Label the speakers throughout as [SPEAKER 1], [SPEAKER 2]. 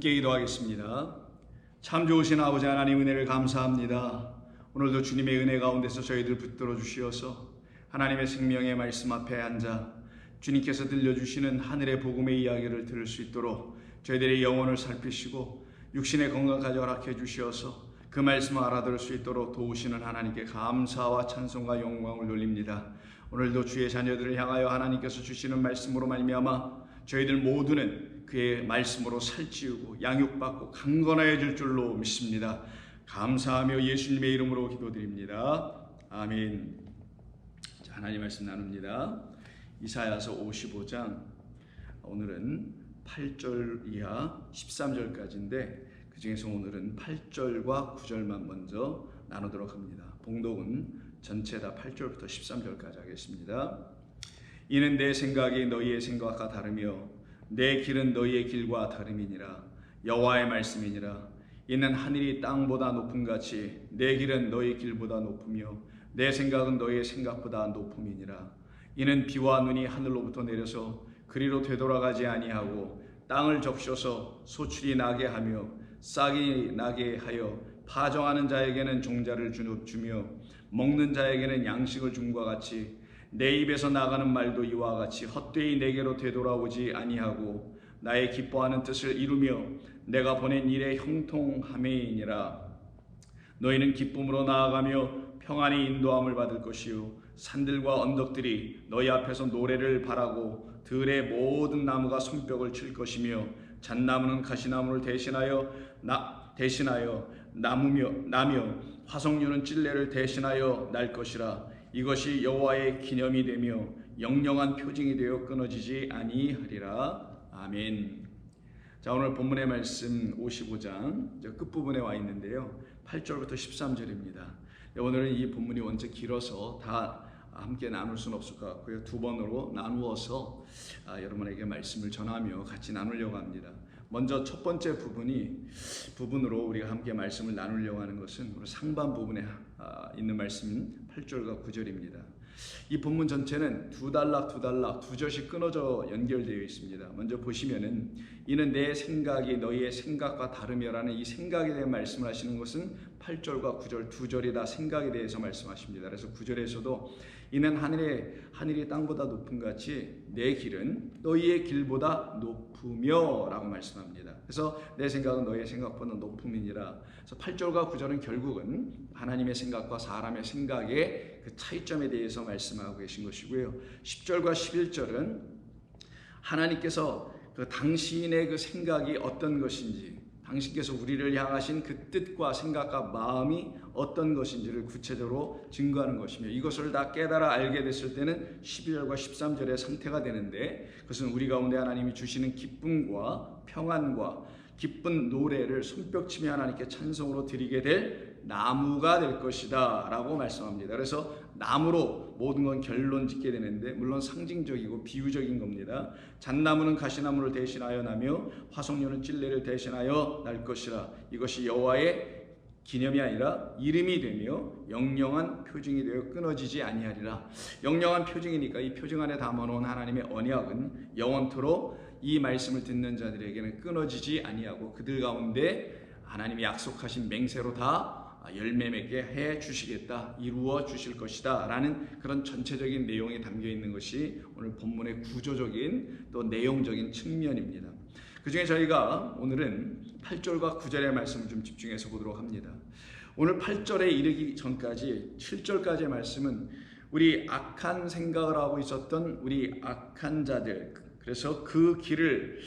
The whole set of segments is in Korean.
[SPEAKER 1] 함께 기도하겠습니다. 참 좋으신 아버지 하나님 은혜를 감사합니다. 오늘도 주님의 은혜 가운데서 저희들 붙들어 주시어서 하나님의 생명의 말씀 앞에 앉아 주님께서 들려주시는 하늘의 복음의 이야기를 들을 수 있도록 저희들의 영혼을 살피시고 육신의 건강까지 허락해 주시어서 그 말씀을 알아들을 수 있도록 도우시는 하나님께 감사와 찬송과 영광을 돌립니다. 오늘도 주의 자녀들을 향하여 하나님께서 주시는 말씀으로 말미암아 저희들 모두는 그의 말씀으로 살찌우고 양육받고 강건해질 줄로 믿습니다. 감사하며 예수님의 이름으로 기도드립니다. 아멘. 자, 하나님 말씀 나눕니다. 이사야서 55장 오늘은 8절 이하 13절까지인데 그 중에서 오늘은 8절과 9절만 먼저 나누도록 합니다. 봉독은 전체 다 8절부터 13절까지 하겠습니다. 이는 내 생각이 너희의 생각과 다르며 내 길은 너희의 길과 다름이니라. 여호와의 말씀이니라. 이는 하늘이 땅보다 높음같이 내 길은 너희 길보다 높으며 내 생각은 너희의 생각보다 높음이니라. 이는 비와 눈이 하늘로부터 내려서 그리로 되돌아가지 아니하고 땅을 적셔서 소출이 나게 하며 싹이 나게 하여 파종하는 자에게는 종자를 주며 먹는 자에게는 양식을 줌과 같이 내 입에서 나가는 말도 이와 같이 헛되이 내게로 되돌아오지 아니하고 나의 기뻐하는 뜻을 이루며 내가 보낸 일에 형통함이니라. 너희는 기쁨으로 나아가며 평안히 인도함을 받을 것이요 산들과 언덕들이 너희 앞에서 노래를 바라고 들의 모든 나무가 손뼉을 칠 것이며 잣나무는 가시나무를 대신하여 나며 화석류는 찔레를 대신하여 날 것이라. 이것이 여호와의 기념이 되며 영영한 표징이 되어 끊어지지 아니하리라. 아멘. 자, 오늘 본문의 말씀 55장 끝부분에 와 있는데요. 8절부터 13절입니다. 오늘은 이 본문이 원체 길어서 다 함께 나눌 수는 없을 것 같고요. 두 번으로 나누어서 여러분에게 말씀을 전하며 같이 나누려고 합니다. 먼저 첫 번째 부분으로 우리가 함께 말씀을 나누려고 하는 것은 우리 상반 부분에 있는 말씀인 8절과 9절입니다. 이 본문 전체는 두 절씩 끊어져 연결되어 있습니다. 먼저 보시면은 이는 내 생각이 너희의 생각과 다르며라는 이 생각에 대한 말씀을 하시는 것은 8절과 9절 두 절이 다 생각에 대해서 말씀하십니다. 그래서 9절에서도 이는 하늘이 땅보다 높음 같이 내 길은 너희의 길보다 높으며 라고 말씀합니다. 그래서 내 생각은 너희의 생각보다 높음이니라. 그래서 8절과 9절은 결국은 하나님의 생각과 사람의 생각의 그 차이점에 대해서 말씀하고 계신 것이고요. 10절과 11절은 하나님께서 그 당신의 그 생각이 어떤 것인지, 당신께서 우리를 향하신 그 뜻과 생각과 마음이 어떤 것인지를 구체적으로 증거하는 것이며, 이것을 다 깨달아 알게 됐을 때는 12절과 13절의 상태가 되는데, 그것은 우리 가운데 하나님이 주시는 기쁨과 평안과 기쁜 노래를 손뼉치며 하나님께 찬송으로 드리게 될 나무가 될 것이다 라고 말씀합니다. 그래서 나무로 모든 건 결론 짓게 되는데, 물론 상징적이고 비유적인 겁니다. 잣나무는 가시나무를 대신하여 나며 화석류는 찔레를 대신하여 날 것이라. 이것이 여호와의 기념이 아니라 이름이 되며 영영한 표징이 되어 끊어지지 아니하리라. 영영한 표징이니까 이 표징 안에 담아놓은 하나님의 언약은 영원토록 이 말씀을 듣는 자들에게는 끊어지지 아니하고 그들 가운데 하나님이 약속하신 맹세로 다 열매 맺게 해 주시겠다, 이루어 주실 것이다 라는 그런 전체적인 내용이 담겨 있는 것이 오늘 본문의 구조적인 또 내용적인 측면입니다. 그 중에 저희가 오늘은 8절과 9절의 말씀을 좀 집중해서 보도록 합니다. 오늘 8절에 이르기 전까지 7절까지의 말씀은 우리 악한 생각을 하고 있었던 우리 악한 자들, 그래서 그 길을,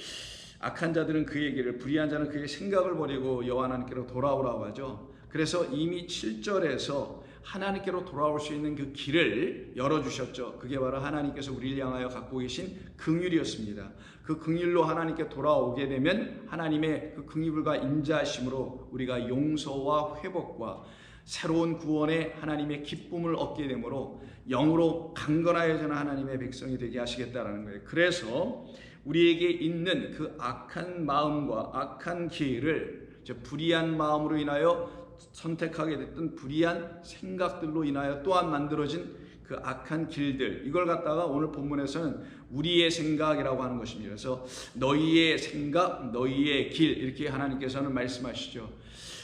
[SPEAKER 1] 악한 자들은 그의 길을, 불의한 자는 그의 생각을 버리고 여호와 하나님께로 돌아오라고 하죠. 그래서 이미 7절에서 하나님께로 돌아올 수 있는 그 길을 열어주셨죠. 그게 바로 하나님께서 우리를 향하여 갖고 계신 긍휼이었습니다. 그 긍휼로 하나님께 돌아오게 되면 하나님의 그 긍휼과 인자하심으로 우리가 용서와 회복과 새로운 구원의 하나님의 기쁨을 얻게 되므로 영으로 강건하여지는 하나님의 백성이 되게 하시겠다라는 거예요. 그래서 우리에게 있는 그 악한 마음과 악한 길을 불의한 마음으로 인하여 선택하게 됐던 불의한 생각들로 인하여 또한 만들어진 그 악한 길들, 이걸 갖다가 오늘 본문에서는 우리의 생각이라고 하는 것입니다. 그래서 너희의 생각, 너희의 길, 이렇게 하나님께서는 말씀하시죠.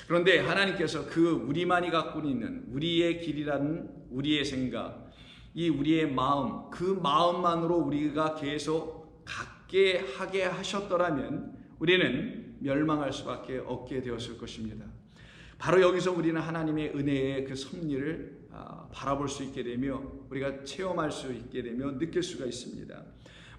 [SPEAKER 1] 그런데 하나님께서 그 우리만이 갖고 있는 우리의 길이라는 우리의 생각, 이 우리의 마음, 그 마음만으로 우리가 계속 갖게 하게 하셨더라면 우리는 멸망할 수밖에 없게 되었을 것입니다. 바로 여기서 우리는 하나님의 은혜의 그 섭리를 바라볼 수 있게 되며 우리가 체험할 수 있게 되며 느낄 수가 있습니다.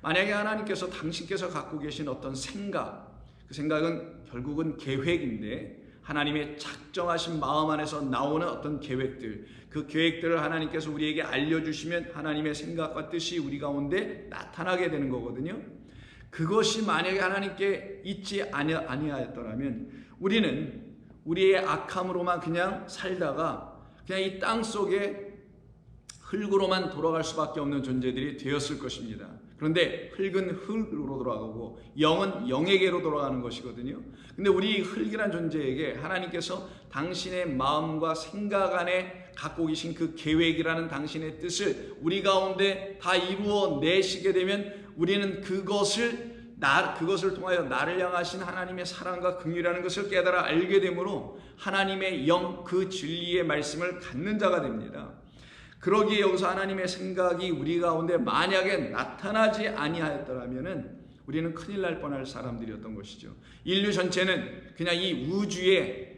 [SPEAKER 1] 만약에 하나님께서 당신께서 갖고 계신 어떤 생각, 그 생각은 결국은 계획인데 하나님의 작정하신 마음 안에서 나오는 어떤 계획들, 그 계획들을 하나님께서 우리에게 알려주시면 하나님의 생각과 뜻이 우리 가운데 나타나게 되는 거거든요. 그것이 만약에 하나님께 있지 아니하였더라면 우리는 우리의 악함으로만 그냥 살다가 그냥 이 땅 속에 흙으로만 돌아갈 수밖에 없는 존재들이 되었을 것입니다. 그런데 흙은 흙으로 돌아가고 영은 영에게로 돌아가는 것이거든요. 근데 우리 흙이란 존재에게 하나님께서 당신의 마음과 생각 안에 갖고 계신 그 계획이라는 당신의 뜻을 우리 가운데 다 이루어 내시게 되면 우리는 그것을 통하여 나를 향하신 하나님의 사랑과 긍휼이라는 것을 깨달아 알게 되므로 하나님의 영, 그 진리의 말씀을 갖는 자가 됩니다. 그러기에 여기서 하나님의 생각이 우리 가운데 만약에 나타나지 아니하였더라면 우리는 큰일 날 뻔할 사람들이었던 것이죠. 인류 전체는 그냥 이 우주의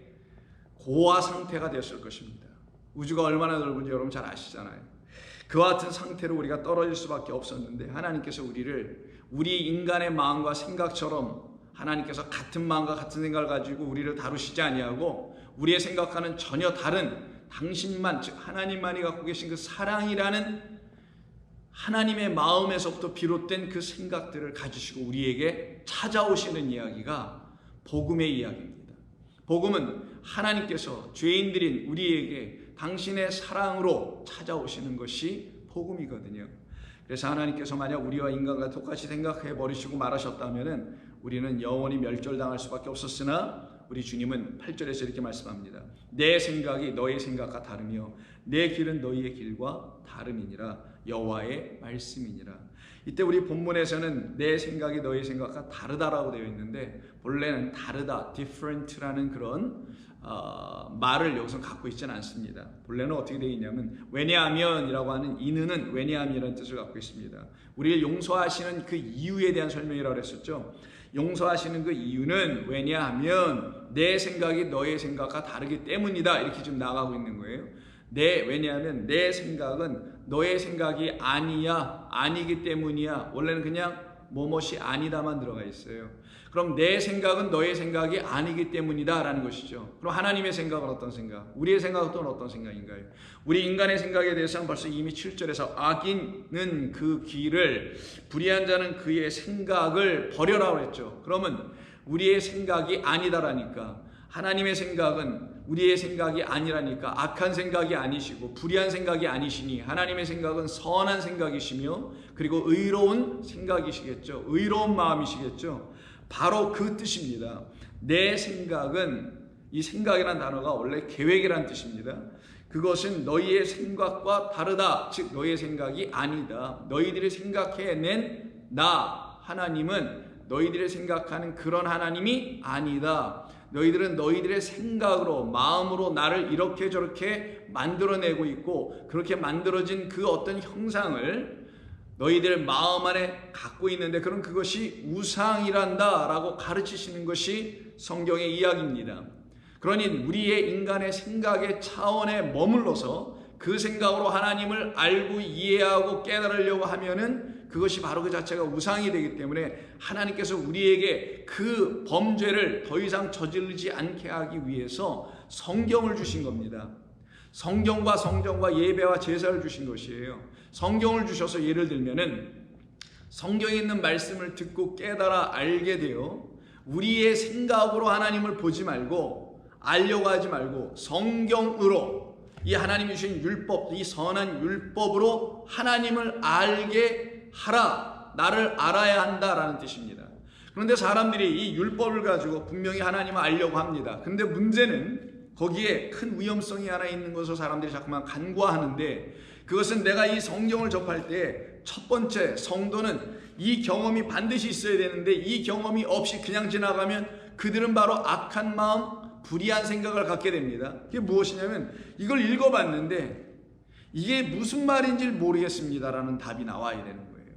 [SPEAKER 1] 고아 상태가 되었을 것입니다. 우주가 얼마나 넓은지 여러분 잘 아시잖아요. 그와 같은 상태로 우리가 떨어질 수밖에 없었는데 하나님께서 우리 인간의 마음과 생각처럼 하나님께서 같은 마음과 같은 생각을 가지고 우리를 다루시지 아니하고 우리의 생각과는 전혀 다른 당신만, 즉 하나님만이 갖고 계신 그 사랑이라는 하나님의 마음에서부터 비롯된 그 생각들을 가지시고 우리에게 찾아오시는 이야기가 복음의 이야기입니다. 복음은 하나님께서 죄인들인 우리에게 당신의 사랑으로 찾아오시는 것이 복음이거든요. 그래서 하나님께서 만약 우리와 인간과 똑같이 생각해 버리시고 말하셨다면 우리는 영원히 멸절당할 수밖에 없었으나 우리 주님은 8절에서 이렇게 말씀합니다. 내 생각이 너의 생각과 다르며 내 길은 너희의 길과 다름이니라. 여호와의 말씀이니라. 이때 우리 본문에서는 내 생각이 너의 생각과 다르다라고 되어 있는데 본래는 다르다, different라는 그런 말을 여기서 갖고 있지는 않습니다. 본래는 어떻게 되어 있냐면 왜냐하면이라고 하는 이는은 왜냐함이라는 뜻을 갖고 있습니다. 우리를 용서하시는 그 이유에 대한 설명이라고 했었죠. 용서하시는 그 이유는 왜냐하면 내 생각이 너의 생각과 다르기 때문이다. 이렇게 지금 나가고 있는 거예요. 왜냐하면 내 생각은 너의 생각이 아니기 때문이야. 원래는 그냥 뭐뭇이 아니다만 들어가 있어요. 그럼 내 생각은 너의 생각이 아니기 때문이다 라는 것이죠. 그럼 하나님의 생각은 어떤 생각? 우리의 생각은 또 어떤 생각인가요? 우리 인간의 생각에 대해서는 벌써 이미 7절에서 악인은 그 길을, 불의한 자는 그의 생각을 버려라 그랬죠. 그러면 우리의 생각이 아니다라니까, 하나님의 생각은 우리의 생각이 아니라니까, 악한 생각이 아니시고 불의한 생각이 아니시니 하나님의 생각은 선한 생각이시며 그리고 의로운 생각이시겠죠. 의로운 마음이시겠죠. 바로 그 뜻입니다. 내 생각은, 이 생각이라는 단어가 원래 계획이라는 뜻입니다. 그것은 너희의 생각과 다르다. 즉 너희의 생각이 아니다. 너희들이 생각해낸 나 하나님은 너희들이 생각하는 그런 하나님이 아니다. 너희들은 너희들의 생각으로, 마음으로 나를 이렇게 저렇게 만들어내고 있고 그렇게 만들어진 그 어떤 형상을 너희들 마음 안에 갖고 있는데 그럼 그것이 우상이란다 라고 가르치시는 것이 성경의 이야기입니다. 그러니 우리의 인간의 생각의 차원에 머물러서 그 생각으로 하나님을 알고 이해하고 깨달으려고 하면은 그것이 바로 그 자체가 우상이 되기 때문에 하나님께서 우리에게 그 범죄를 더 이상 저지르지 않게 하기 위해서 성경을 주신 겁니다. 성경과 예배와 제사를 주신 것이에요. 성경을 주셔서 예를 들면은 성경에 있는 말씀을 듣고 깨달아 알게 되어 우리의 생각으로 하나님을 보지 말고 알려고 하지 말고 성경으로 이 하나님이 주신 율법, 이 선한 율법으로 하나님을 알게 하라. 나를 알아야 한다라는 뜻입니다. 그런데 사람들이 이 율법을 가지고 분명히 하나님을 알려고 합니다. 근데 문제는 거기에 큰 위험성이 하나 있는 것을 사람들이 자꾸만 간과하는데 그것은 내가 이 성경을 접할 때 첫 번째, 성도는 이 경험이 반드시 있어야 되는데 이 경험이 없이 그냥 지나가면 그들은 바로 악한 마음, 불의한 생각을 갖게 됩니다. 그게 무엇이냐면 이걸 읽어봤는데 이게 무슨 말인지 모르겠습니다라는 답이 나와야 되는 거예요.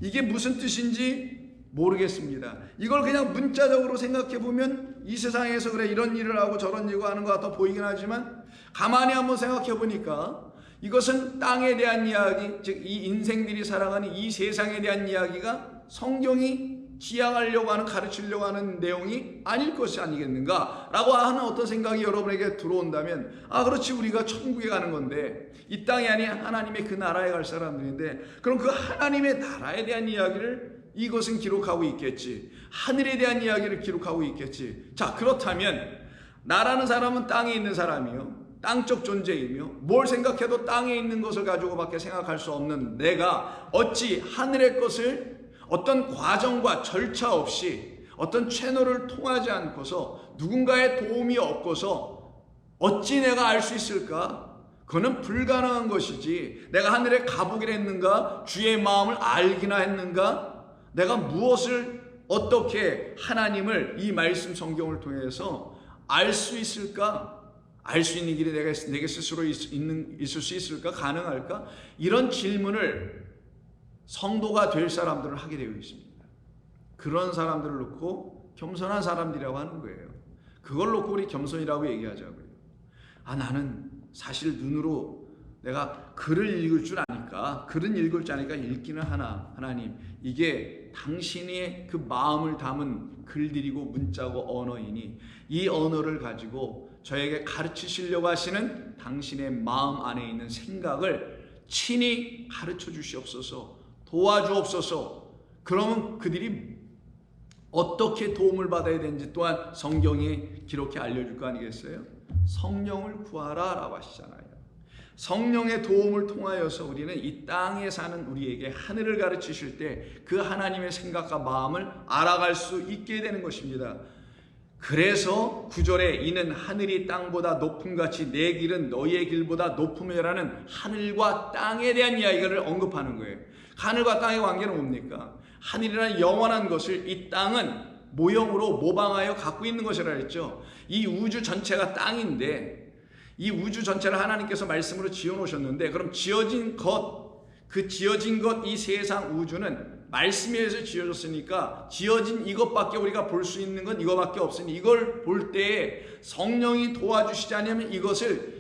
[SPEAKER 1] 이게 무슨 뜻인지 모르겠습니다. 이걸 그냥 문자적으로 생각해 보면 이 세상에서 그래 이런 일을 하고 저런 일을 하는 것 같아 보이긴 하지만 가만히 한번 생각해 보니까 이것은 땅에 대한 이야기, 즉 이 인생들이 살아가는 이 세상에 대한 이야기가 성경이 지향하려고 하는, 가르치려고 하는 내용이 아닐 것이 아니겠는가 라고 하는 어떤 생각이 여러분에게 들어온다면 그렇지, 우리가 천국에 가는 건데 이 땅이 아닌 하나님의 그 나라에 갈 사람들인데 그럼 그 하나님의 나라에 대한 이야기를 이것은 기록하고 있겠지, 하늘에 대한 이야기를 기록하고 있겠지. 자, 그렇다면 나라는 사람은 땅에 있는 사람이요, 땅적 존재이며 뭘 생각해도 땅에 있는 것을 가지고밖에 생각할 수 없는 내가 어찌 하늘의 것을 어떤 과정과 절차 없이 어떤 채널을 통하지 않고서 누군가의 도움이 없고서 어찌 내가 알 수 있을까? 그거는 불가능한 것이지. 내가 하늘에 가보기를 했는가? 주의 마음을 알기나 했는가? 내가 무엇을 어떻게 하나님을 이 말씀 성경을 통해서 알 수 있을까? 알 수 있는 길이 내게 스스로 있을 수 있을까? 가능할까? 이런 질문을 성도가 될 사람들은 하게 되어 있습니다. 그런 사람들을 놓고 겸손한 사람들이라고 하는 거예요. 그걸 놓고 우리 겸손이라고 얘기하자고요. 나는 사실 눈으로 내가 글을 읽을 줄 아니까, 글은 읽을 줄 아니까 읽기는 하나, 하나님 이게 당신의 그 마음을 담은 글들이고 문자고 언어이니 이 언어를 가지고 저에게 가르치시려고 하시는 당신의 마음 안에 있는 생각을 친히 가르쳐 주시옵소서, 도와주옵소서. 그러면 그들이 어떻게 도움을 받아야 되는지 또한 성경이 기록해 알려줄 거 아니겠어요? 성령을 구하라 라고 하시잖아요. 성령의 도움을 통하여서 우리는 이 땅에 사는 우리에게 하늘을 가르치실 때 그 하나님의 생각과 마음을 알아갈 수 있게 되는 것입니다. 그래서 9절에 이는 하늘이 땅보다 높음같이 내 길은 너희의 길보다 높음이라는 하늘과 땅에 대한 이야기를 언급하는 거예요. 하늘과 땅의 관계는 뭡니까? 하늘이라는 영원한 것을 이 땅은 모형으로 모방하여 갖고 있는 것이라 했죠. 이 우주 전체가 땅인데 이 우주 전체를 하나님께서 말씀으로 지어놓으셨는데 그럼 지어진 것, 그 지어진 것, 이 세상 우주는 말씀에 의해서 지어졌으니까 지어진 이것밖에 우리가 볼 수 있는 건 이것밖에 없으니 이걸 볼 때에 성령이 도와주시지 않으면 이것을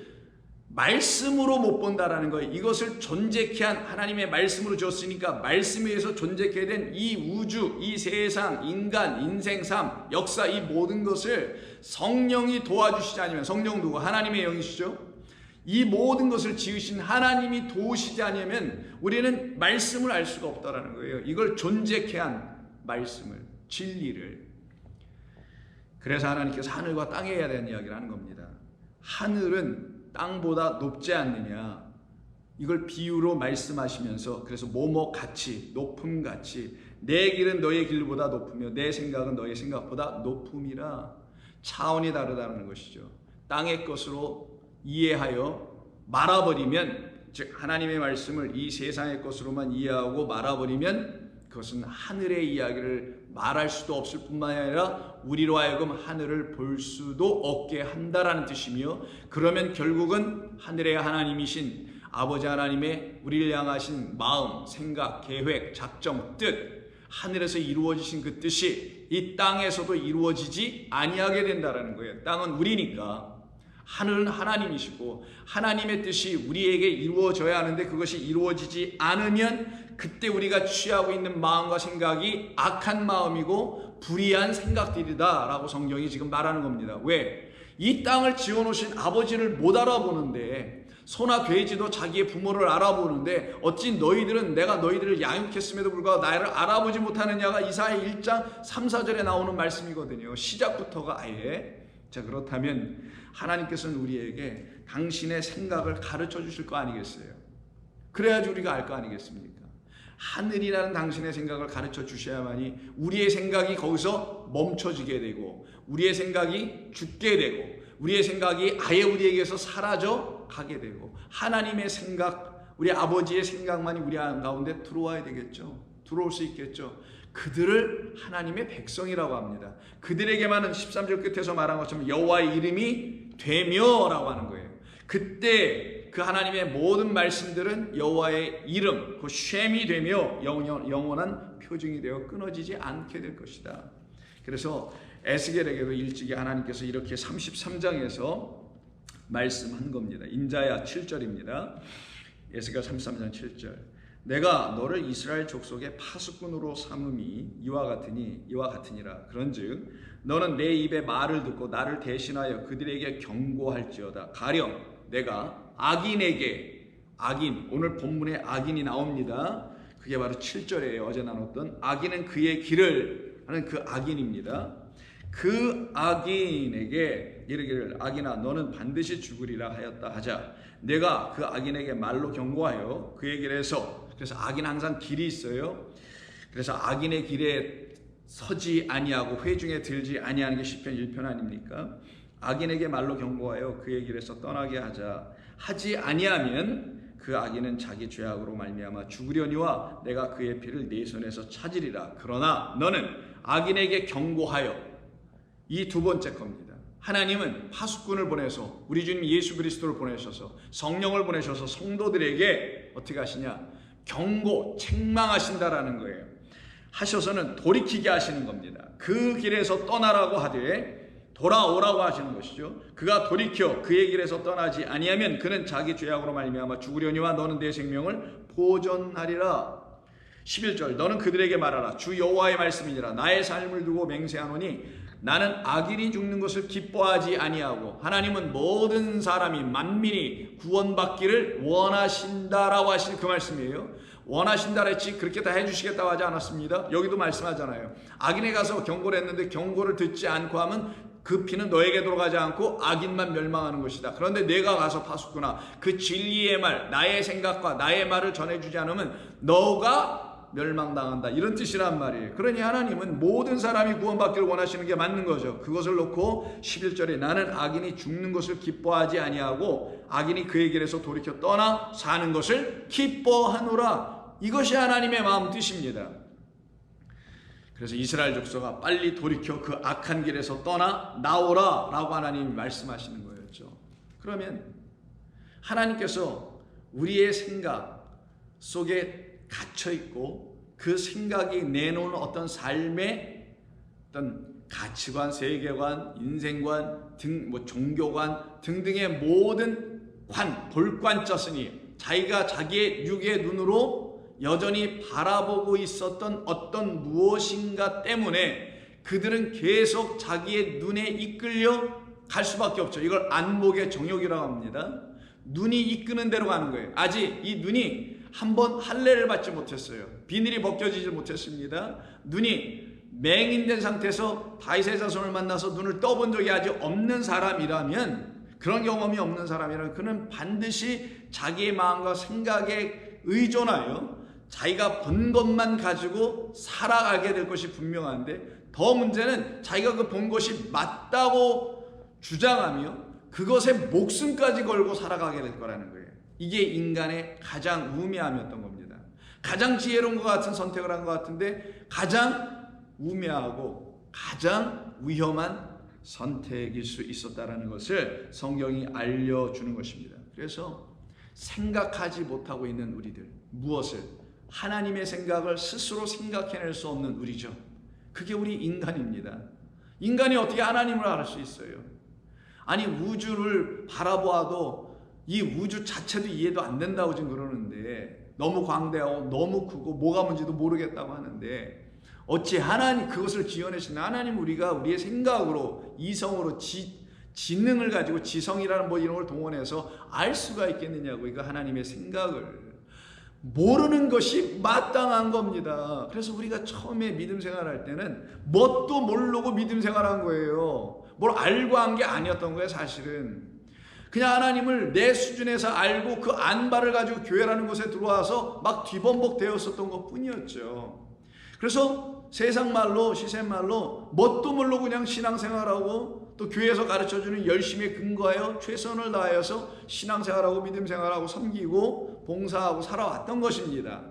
[SPEAKER 1] 말씀으로 못 본다라는 거예요. 이것을 존재케 한 하나님의 말씀으로 지었으니까 말씀에 의해서 존재케 된 이 우주, 이 세상, 인간, 인생, 삶, 역사 이 모든 것을 성령이 도와주시지 않으면, 성령 누구? 하나님의 영이시죠. 이 모든 것을 지으신 하나님이 도우시지 않으면 우리는 말씀을 알 수가 없다라는 거예요. 이걸 존재케 한 말씀을, 진리를. 그래서 하나님께서 하늘과 땅에 해야 되는 이야기를 하는 겁니다. 하늘은 땅보다 높지 않느냐, 이걸 비유로 말씀하시면서 그래서 뭐뭐같이, 높음같이 내 길은 너의 길보다 높으며 내 생각은 너의 생각보다 높음이라. 차원이 다르다는 것이죠. 땅의 것으로 이해하여 말아버리면, 즉 하나님의 말씀을 이 세상의 것으로만 이해하고 말아버리면 그것은 하늘의 이야기를 말할 수도 없을 뿐만 아니라 우리로 하여금 하늘을 볼 수도 없게 한다라는 뜻이며, 그러면 결국은 하늘의 하나님이신 아버지 하나님의 우리를 향하신 마음, 생각, 계획, 작정, 뜻, 하늘에서 이루어지신 그 뜻이 이 땅에서도 이루어지지 아니하게 된다라는 거예요. 땅은 우리니까. 하늘은 하나님이시고 하나님의 뜻이 우리에게 이루어져야 하는데 그것이 이루어지지 않으면 그때 우리가 취하고 있는 마음과 생각이 악한 마음이고 불의한 생각들이다 라고 성경이 지금 말하는 겁니다. 왜? 이 땅을 지어놓으신 아버지를 못 알아보는데, 소나 돼지도 자기의 부모를 알아보는데 어찌 너희들은 내가 너희들을 양육했음에도 불구하고 나를 알아보지 못하느냐가 이사야 1장 3, 4절에 나오는 말씀이거든요. 시작부터가 아예. 자, 그렇다면 하나님께서는 우리에게 당신의 생각을 가르쳐 주실 거 아니겠어요? 그래야지 우리가 알 거 아니겠습니까? 하늘이라는 당신의 생각을 가르쳐 주셔야만이 우리의 생각이 거기서 멈춰지게 되고 우리의 생각이 죽게 되고 우리의 생각이 아예 우리에게서 사라져 가게 되고 하나님의 생각, 우리 아버지의 생각만이 우리 가운데 들어와야 되겠죠. 들어올 수 있겠죠. 그들을 하나님의 백성이라고 합니다. 그들에게만은 13절 끝에서 말한 것처럼 여호와의 이름이 되며라고 하는 거예요. 그때 그 하나님의 모든 말씀들은 여호와의 이름, 그 쉔이 되며 영원한 표징이 되어 끊어지지 않게 될 것이다. 그래서 에스겔에게도 일찍이 하나님께서 이렇게 33장에서 말씀한 겁니다. 인자야 7절입니다. 에스겔 33장 7절. 내가 너를 이스라엘 족속의 파수꾼으로 삼음이 이와 같으니라. 그런즉 너는 내 입의 말을 듣고 나를 대신하여 그들에게 경고할지어다. 가령 내가 악인, 오늘 본문에 악인이 나옵니다. 그게 바로 7절이에요. 어제 나눴던 악인은 그의 길을 하는 그 악인입니다. 그 악인에게 이르기를 악인아 너는 반드시 죽으리라 하였다 하자. 내가 그 악인에게 말로 경고하여 그의 길에서, 그래서 악인 항상 길이 있어요. 그래서 악인의 길에 서지 아니하고 회중에 들지 아니하는 게 시편 1편 아닙니까? 악인에게 말로 경고하여 그의 길에서 떠나게 하지 아니하면 그 악인은 자기 죄악으로 말미암아 죽으려니와 내가 그의 피를 내 손에서 찾으리라. 그러나 너는 악인에게 경고하여, 이 두 번째 겁니다. 하나님은 파수꾼을 보내서 우리 주님 예수 그리스도를 보내셔서 성령을 보내셔서 성도들에게 어떻게 하시냐? 경고, 책망하신다라는 거예요. 하셔서는 돌이키게 하시는 겁니다. 그 길에서 떠나라고 하되 돌아오라고 하시는 것이죠. 그가 돌이켜 그의 길에서 떠나지 아니하면 그는 자기 죄악으로 말미암아 죽으려니와 너는 내 생명을 보존하리라. 11절 너는 그들에게 말하라. 주 여호와의 말씀이니라. 나의 삶을 두고 맹세하노니 나는 악인이 죽는 것을 기뻐하지 아니하고 하나님은 모든 사람이 만민이 구원받기를 원하신다라고 하신 그 말씀이에요. 원하신다라 했지 그렇게 다 해주시겠다고 하지 않았습니다. 여기도 말씀하잖아요. 악인에 가서 경고를 했는데 경고를 듣지 않고 하면 그 피는 너에게 돌아가지 않고 악인만 멸망하는 것이다. 그런데 내가 가서 파수꾼아 그 진리의 말, 나의 생각과 나의 말을 전해주지 않으면 너가 멸망당한다. 이런 뜻이란 말이에요. 그러니 하나님은 모든 사람이 구원받기를 원하시는 게 맞는 거죠. 그것을 놓고 11절에 나는 악인이 죽는 것을 기뻐하지 아니하고 악인이 그의 길에서 돌이켜 떠나 사는 것을 기뻐하노라. 이것이 하나님의 마음 뜻입니다. 그래서 이스라엘 족속아 빨리 돌이켜 그 악한 길에서 떠나 나오라 라고 하나님이 말씀하시는 거였죠. 그러면 하나님께서 우리의 생각 속에 갇혀있고 그 생각이 내놓은 어떤 삶의 어떤 가치관, 세계관, 인생관, 종교관 등등의 모든 볼관자스니 자기가 자기의 육의 눈으로 여전히 바라보고 있었던 어떤 무엇인가 때문에 그들은 계속 자기의 눈에 이끌려 갈 수밖에 없죠. 이걸 안목의 정욕이라고 합니다. 눈이 이끄는 대로 가는 거예요. 아직 이 눈이 한번 할례를 받지 못했어요. 비늘이 벗겨지지 못했습니다. 눈이 맹인된 상태에서 다윗의 자손을 만나서 눈을 떠본 적이 아직 없는 사람이라면, 그런 경험이 없는 사람이라면 그는 반드시 자기의 마음과 생각에 의존하여 자기가 본 것만 가지고 살아가게 될 것이 분명한데, 더 문제는 자기가 그 본 것이 맞다고 주장하며 그것에 목숨까지 걸고 살아가게 될 거라는 거예요. 이게 인간의 가장 우매함이었던 겁니다. 가장 지혜로운 것 같은 선택을 한 것 같은데 가장 우매하고 가장 위험한 선택일 수 있었다는 것을 성경이 알려주는 것입니다. 그래서 생각하지 못하고 있는 우리들, 무엇을? 하나님의 생각을 스스로 생각해낼 수 없는 우리죠. 그게 우리 인간입니다. 인간이 어떻게 하나님을 알 수 있어요? 아니, 우주를 바라보아도 이 우주 자체도 이해도 안 된다고 지금 그러는데, 너무 광대하고 너무 크고 뭐가 뭔지도 모르겠다고 하는데, 어찌 하나님 그것을 지어내신 하나님, 우리가 우리의 생각으로, 이성으로, 지능을 가지고 지성이라는 이런 걸 동원해서 알 수가 있겠느냐고. 이거 하나님의 생각을 모르는 것이 마땅한 겁니다. 그래서 우리가 처음에 믿음 생활할 때는 뭣도 모르고 믿음 생활한 거예요. 뭘 알고 한 게 아니었던 거예요. 사실은 그냥 하나님을 내 수준에서 알고 그 안바를 가지고 교회라는 곳에 들어와서 막 뒤범벅 되었었던 것 뿐이었죠. 그래서 세상 말로, 시세 말로 뭣도 모르고 그냥 신앙생활하고 또 교회에서 가르쳐주는 열심에 근거하여 최선을 다하여서 신앙생활하고 믿음생활하고 섬기고 봉사하고 살아왔던 것입니다.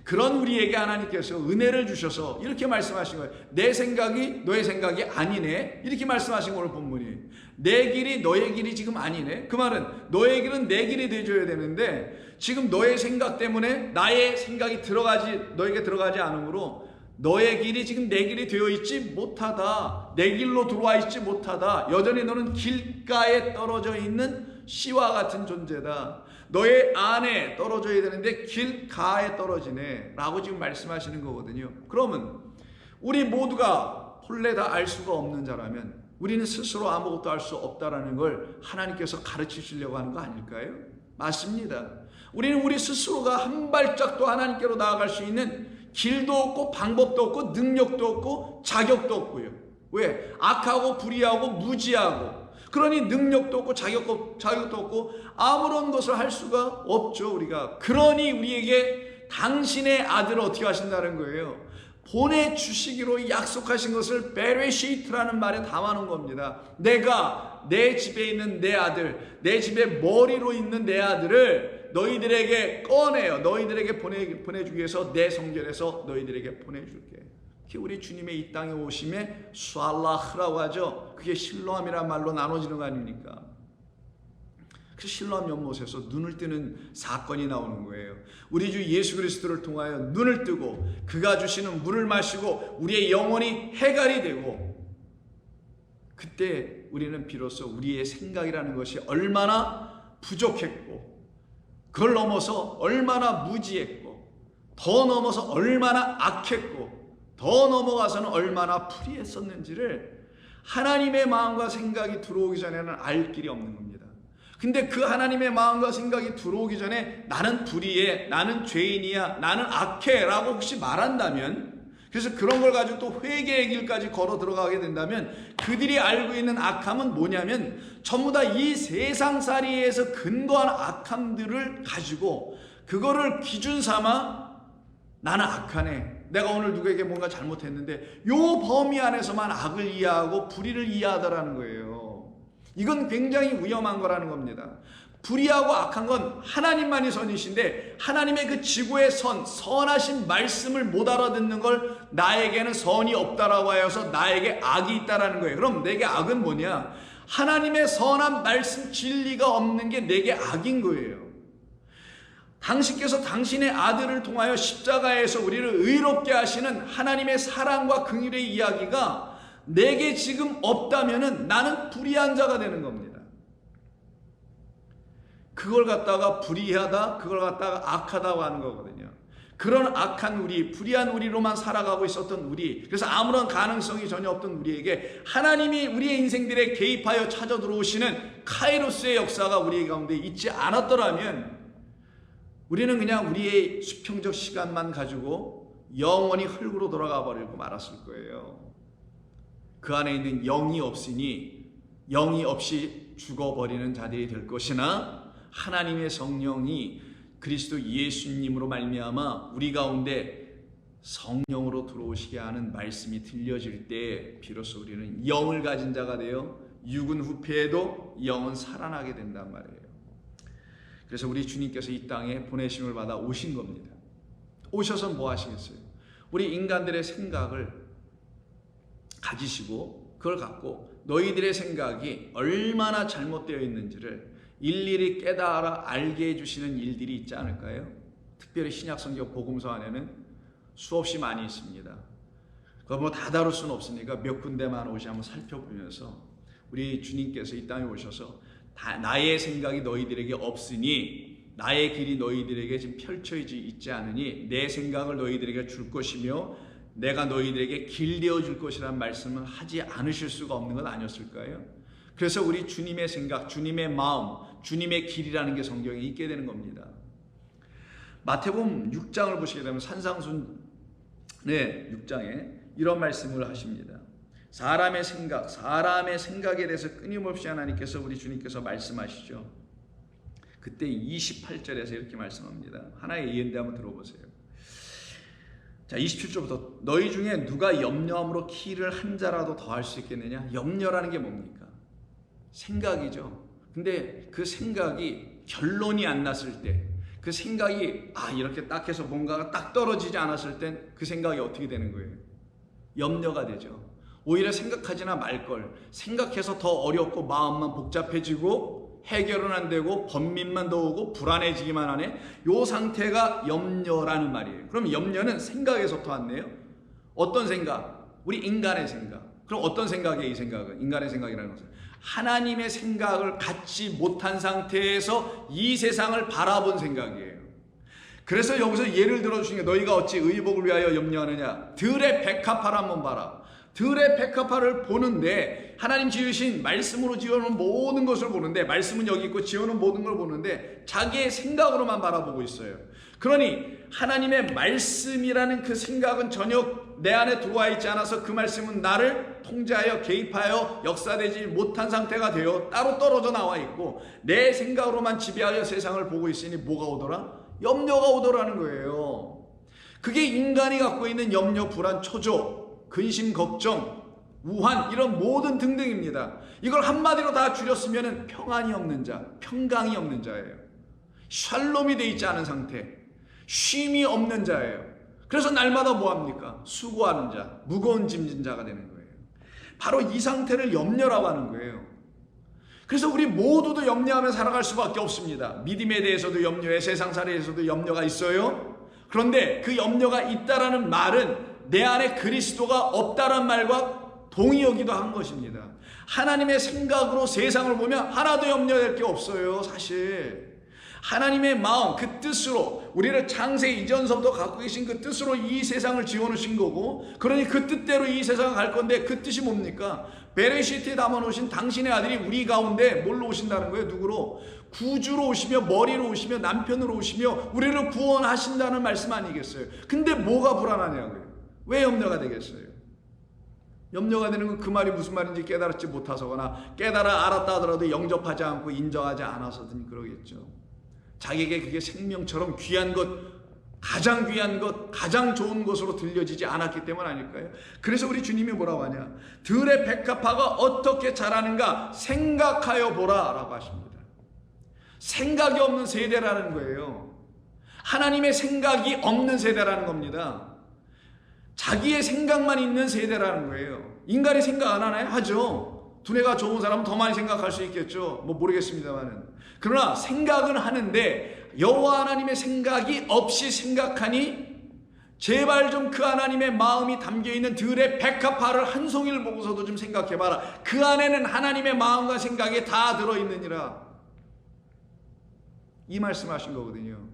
[SPEAKER 1] 그런 우리에게 하나님께서 은혜를 주셔서 이렇게 말씀하신 거예요. 내 생각이 너의 생각이 아니네. 이렇게 말씀하신 오늘 본문이. 내 길이 너의 길이 지금 아니네. 그 말은 너의 길은 내 길이 되어줘야 되는데 지금 너의 생각 때문에 나의 생각이 너에게 들어가지 않으므로 너의 길이 지금 내 길이 되어 있지 못하다. 내 길로 들어와 있지 못하다. 여전히 너는 길가에 떨어져 있는 씨와 같은 존재다. 너의 안에 떨어져야 되는데 길가에 떨어지네 라고 지금 말씀하시는 거거든요. 그러면 우리 모두가 본래 다 알 수가 없는 자라면 우리는 스스로 아무것도 알 수 없다라는 걸 하나님께서 가르치시려고 하는 거 아닐까요? 맞습니다. 우리는 우리 스스로가 한 발짝도 하나님께로 나아갈 수 있는 길도 없고 방법도 없고 능력도 없고 자격도 없고요. 왜? 악하고 불의하고 무지하고 그러니 능력도 없고 자격도 없고 아무런 것을 할 수가 없죠. 우리가. 그러니 우리에게 당신의 아들을 어떻게 하신다는 거예요? 보내주시기로 약속하신 것을 베레시트라는 말에 담아놓은 겁니다. 내가 내 집에 있는 내 아들, 내 집에 머리로 있는 내 아들을 너희들에게 꺼내요. 너희들에게 보내주기 위해서 내 성전에서 너희들에게 보내줄게. 그게 우리 주님의 이 땅에 오심에 샬라흐라고 하죠. 그게 실로암이라는 말로 나눠지는 거 아닙니까? 그 실로암 연못에서 눈을 뜨는 사건이 나오는 거예요. 우리 주 예수 그리스도를 통하여 눈을 뜨고 그가 주시는 물을 마시고 우리의 영혼이 해갈이 되고 그때 우리는 비로소 우리의 생각이라는 것이 얼마나 부족했고 그걸 넘어서 얼마나 무지했고 더 넘어서 얼마나 악했고 더 넘어가서는 얼마나 불의했었는지를 하나님의 마음과 생각이 들어오기 전에는 알 길이 없는 겁니다. 근데 그 하나님의 마음과 생각이 들어오기 전에 나는 불의해, 나는 죄인이야, 나는 악해 라고 혹시 말한다면 그래서 그런 걸 가지고 또 회개의 길까지 걸어 들어가게 된다면 그들이 알고 있는 악함은 뭐냐면 전부 다 이 세상살이에서 근거한 악함들을 가지고 그거를 기준 삼아 나는 악하네. 내가 오늘 누구에게 뭔가 잘못했는데 요 범위 안에서만 악을 이해하고 불의를 이해하더라는 거예요. 이건 굉장히 위험한 거라는 겁니다. 불의하고 악한 건 하나님만이 선이신데 하나님의 그 지구의 선하신 말씀을 못 알아듣는 걸 나에게는 선이 없다라고 하여서 나에게 악이 있다라는 거예요. 그럼 내게 악은 뭐냐? 하나님의 선한 말씀 진리가 없는 게 내게 악인 거예요. 당신께서 당신의 아들을 통하여 십자가에서 우리를 의롭게 하시는 하나님의 사랑과 긍휼의 이야기가 내게 지금 없다면은 나는 불의한 자가 되는 겁니다. 그걸 갖다가 불의하다, 그걸 갖다가 악하다고 하는 거거든요. 그런 악한 우리, 불의한 우리로만 살아가고 있었던 우리, 그래서 아무런 가능성이 전혀 없던 우리에게 하나님이 우리의 인생들에 개입하여 찾아 들어오시는 카이로스의 역사가 우리 가운데 있지 않았더라면 우리는 그냥 우리의 수평적 시간만 가지고 영원히 흙으로 돌아가 버리고 말았을 거예요. 그 안에 있는 영이 없으니 영이 없이 죽어버리는 자들이 될 것이나 하나님의 성령이 그리스도 예수님으로 말미암아 우리 가운데 성령으로 들어오시게 하는 말씀이 들려질 때 비로소 우리는 영을 가진 자가 되어 육은 후패해도 영은 살아나게 된단 말이에요. 그래서 우리 주님께서 이 땅에 보내심을 받아 오신 겁니다. 오셔서 뭐 하시겠어요? 우리 인간들의 생각을 가지시고 그걸 갖고 너희들의 생각이 얼마나 잘못되어 있는지를 일일이 깨달아 알게 해주시는 일들이 있지 않을까요? 특별히 신약성경 복음서 안에는 수없이 많이 있습니다. 그거 뭐 다 다룰 수는 없으니까 몇 군데만 오시 한번 살펴보면서 우리 주님께서 이 땅에 오셔서 나의 생각이 너희들에게 없으니 나의 길이 너희들에게 지금 펼쳐져 있지 않으니 내 생각을 너희들에게 줄 것이며 내가 너희들에게 길 되어줄 것이라는 말씀을 하지 않으실 수가 없는 것 아니었을까요? 그래서 우리 주님의 생각, 주님의 마음, 주님의 길이라는 게 성경에 있게 되는 겁니다. 마태복음 6장을 보시게 되면 산상순 6장에 이런 말씀을 하십니다. 사람의 생각에 대해서 끊임없이 하나님께서 우리 주님께서 말씀하시죠. 그때 28절에서 이렇게 말씀합니다. 하나의 예언대 한번 들어보세요. 자, 27절부터 너희 중에 누가 염려함으로 키를 한 자라도 더할 수 있겠느냐? 염려라는 게 뭡니까? 생각이죠. 근데 그 생각이 결론이 안 났을 때, 그 생각이 이렇게 딱 해서 뭔가가 딱 떨어지지 않았을 땐 그 생각이 어떻게 되는 거예요? 염려가 되죠. 오히려 생각하지나 말걸, 생각해서 더 어렵고 마음만 복잡해지고 해결은 안 되고 번민만 더 오고 불안해지기만 하네. 요 상태가 염려라는 말이에요. 그럼 염려는 생각에서부터 왔네요. 어떤 생각? 우리 인간의 생각. 그럼 어떤 생각이에요? 이 생각은, 인간의 생각이라는 것은 하나님의 생각을 갖지 못한 상태에서 이 세상을 바라본 생각이에요. 그래서 여기서 예를 들어주신 게, 너희가 어찌 의복을 위하여 염려하느냐. 들의 백합화를 한번 봐라. 들의 백합화를 보는데, 하나님 지으신 말씀으로 지어놓은 모든 것을 보는데, 말씀은 여기 있고 지어놓은 모든 걸 보는데 자기의 생각으로만 바라보고 있어요. 그러니 하나님의 말씀이라는 그 생각은 전혀 내 안에 들어와 있지 않아서 그 말씀은 나를 통제하여 개입하여 역사되지 못한 상태가 되어 따로 떨어져 나와 있고, 내 생각으로만 지배하여 세상을 보고 있으니 뭐가 오더라? 염려가 오더라는 거예요. 그게 인간이 갖고 있는 염려, 불안, 초조, 근심, 걱정, 우한, 이런 모든 등등입니다. 이걸 한마디로 다 줄였으면 평안이 없는 자, 평강이 없는 자예요. 샬롬이 돼 있지 않은 상태, 쉼이 없는 자예요. 그래서 날마다 뭐합니까? 수고하는 자, 무거운 짐진 자가 되는 거예요. 바로 이 상태를 염려라고 하는 거예요. 그래서 우리 모두도 염려하며 살아갈 수밖에 없습니다. 믿음에 대해서도 염려해, 세상살이에 대해서도 염려가 있어요. 그런데 그 염려가 있다라는 말은 내 안에 그리스도가 없다란 말과 동의하기도 한 것입니다. 하나님의 생각으로 세상을 보면 하나도 염려될 게 없어요. 사실 하나님의 마음, 그 뜻으로, 우리를 창세 이전서부터 갖고 계신 그 뜻으로 이 세상을 지어놓으신 거고, 그러니 그 뜻대로 이 세상을 갈 건데, 그 뜻이 뭡니까? 베레시트에 담아놓으신 당신의 아들이 우리 가운데 뭘로 오신다는 거예요? 누구로? 구주로 오시며, 머리로 오시며, 남편으로 오시며 우리를 구원하신다는 말씀 아니겠어요? 근데 뭐가 불안하냐고요? 왜 염려가 되겠어요? 염려가 되는 건 그 말이 무슨 말인지 깨달지 못해서거나, 깨달아 알았다 하더라도 영접하지 않고 인정하지 않아서든 그러겠죠. 자기에게 그게 생명처럼 귀한 것, 가장 귀한 것, 가장 좋은 것으로 들려지지 않았기 때문 아닐까요? 그래서 우리 주님이 뭐라고 하냐? 들의 백합화가 어떻게 자라는가 생각하여 보라 라고 하십니다. 생각이 없는 세대라는 거예요. 하나님의 생각이 없는 세대라는 겁니다. 자기의 생각만 있는 세대라는 거예요. 인간이 생각 안 하나요? 하죠. 두뇌가 좋은 사람은 더 많이 생각할 수 있겠죠. 모르겠습니다만은. 그러나 생각은 하는데 여호와 하나님의 생각이 없이 생각하니 제발 좀 그 하나님의 마음이 담겨있는 들의 백합화를 한 송이를 보고서도 좀 생각해봐라. 그 안에는 하나님의 마음과 생각이 다 들어있느니라. 이 말씀하신 거거든요.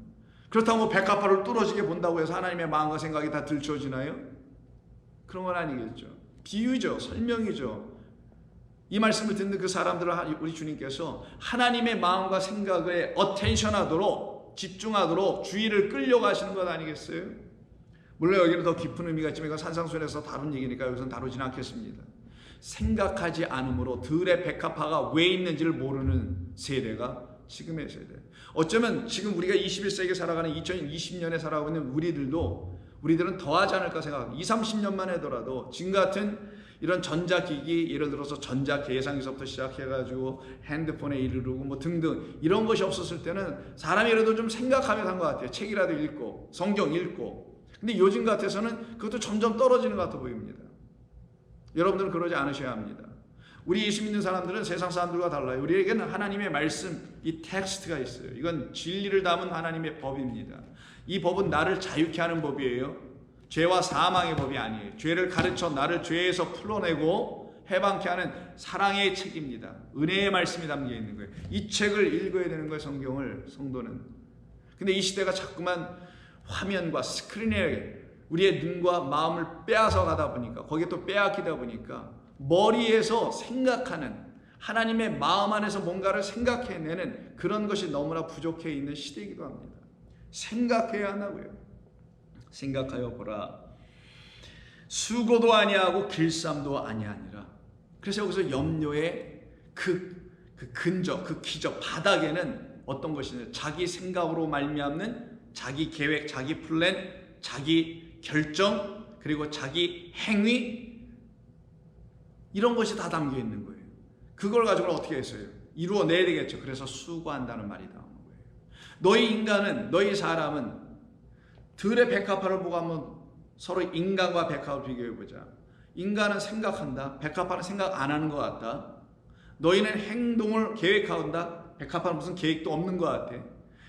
[SPEAKER 1] 그렇다고 뭐 백합화를 뚫어지게 본다고 해서 하나님의 마음과 생각이 다 들춰지나요? 그런 건 아니겠죠. 비유죠. 설명이죠. 이 말씀을 듣는 그 사람들을 우리 주님께서 하나님의 마음과 생각에 어텐션하도록, 집중하도록 주의를 끌려고 하시는 것 아니겠어요? 물론 여기는 더 깊은 의미가 있지만 이건 산상수훈에서 다룬 얘기니까 여기서는 다루진 않겠습니다. 생각하지 않으므로 들의 백합화가 왜 있는지를 모르는 세대가 지금의 세대. 어쩌면 지금 우리가 21세기에 살아가는 2020년에 살아가고 있는 우리들은 더하지 않을까 생각합니다. 20, 30년만 하더라도 지금 같은 이런 전자기기, 예를 들어서 전자계산기서부터 시작해가지고 핸드폰에 이르르고 뭐 등등 이런 것이 없었을 때는 사람이라도 좀 생각하며 산 것 같아요. 책이라도 읽고 성경 읽고. 근데 요즘 같아서는 그것도 점점 떨어지는 것 같아 보입니다. 여러분들은 그러지 않으셔야 합니다. 우리 예수 믿는 사람들은 세상 사람들과 달라요. 우리에게는 하나님의 말씀, 이 텍스트가 있어요. 이건 진리를 담은 하나님의 법입니다. 이 법은 나를 자유케 하는 법이에요. 죄와 사망의 법이 아니에요. 죄를 가르쳐 나를 죄에서 풀어내고 해방케 하는 사랑의 책입니다. 은혜의 말씀이 담겨 있는 거예요. 이 책을 읽어야 되는 거예요. 성도는. 근데 이 시대가 자꾸만 화면과 스크린에 우리의 눈과 마음을 빼앗아 가다 보니까, 거기에 또 빼앗기다 보니까 머리에서 생각하는, 하나님의 마음 안에서 뭔가를 생각해내는 그런 것이 너무나 부족해 있는 시대이기도 합니다. 생각해야 한다고요. 생각하여 보라. 수고도 아니하고 길쌈도 아니하니라. 그래서 여기서 염려의 그 근저, 그 기저, 바닥에는 어떤 것이냐? 자기 생각으로 말미암는 자기 계획, 자기 플랜, 자기 결정, 그리고 자기 행위, 이런 것이 다 담겨 있는 거예요. 그걸 가지고는 어떻게 했어요? 이루어내야 되겠죠. 그래서 수고한다는 말이 나오는 거예요. 너희 인간은, 너희 사람은 들의 백합화를 보고 한번 서로 인간과 백합을 비교해보자. 인간은 생각한다. 백합화는 생각 안 하는 것 같다. 너희는 행동을 계획한다. 백합화는 무슨 계획도 없는 것 같아.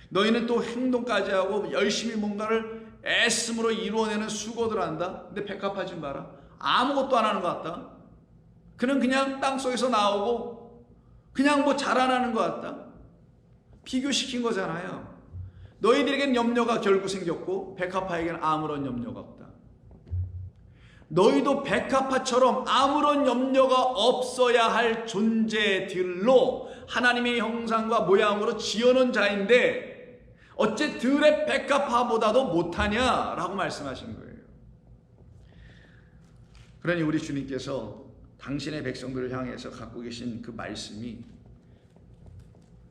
[SPEAKER 1] 너희는 또 행동까지 하고 열심히 뭔가를 애씀으로 이루어내는 수고들 한다. 근데 백합화 좀 봐라. 아무것도 안 하는 것 같다. 그는 그냥 땅속에서 나오고 그냥 뭐 자라나는 것 같다. 비교시킨 거잖아요. 너희들에겐 염려가 결국 생겼고 백합화에게는 아무런 염려가 없다. 너희도 백합화처럼 아무런 염려가 없어야 할 존재들로 하나님의 형상과 모양으로 지어놓은 자인데 어째 들의 백합화보다도 못하냐라고 말씀하신 거예요. 그러니 우리 주님께서 당신의 백성들을 향해서 갖고 계신 그 말씀이,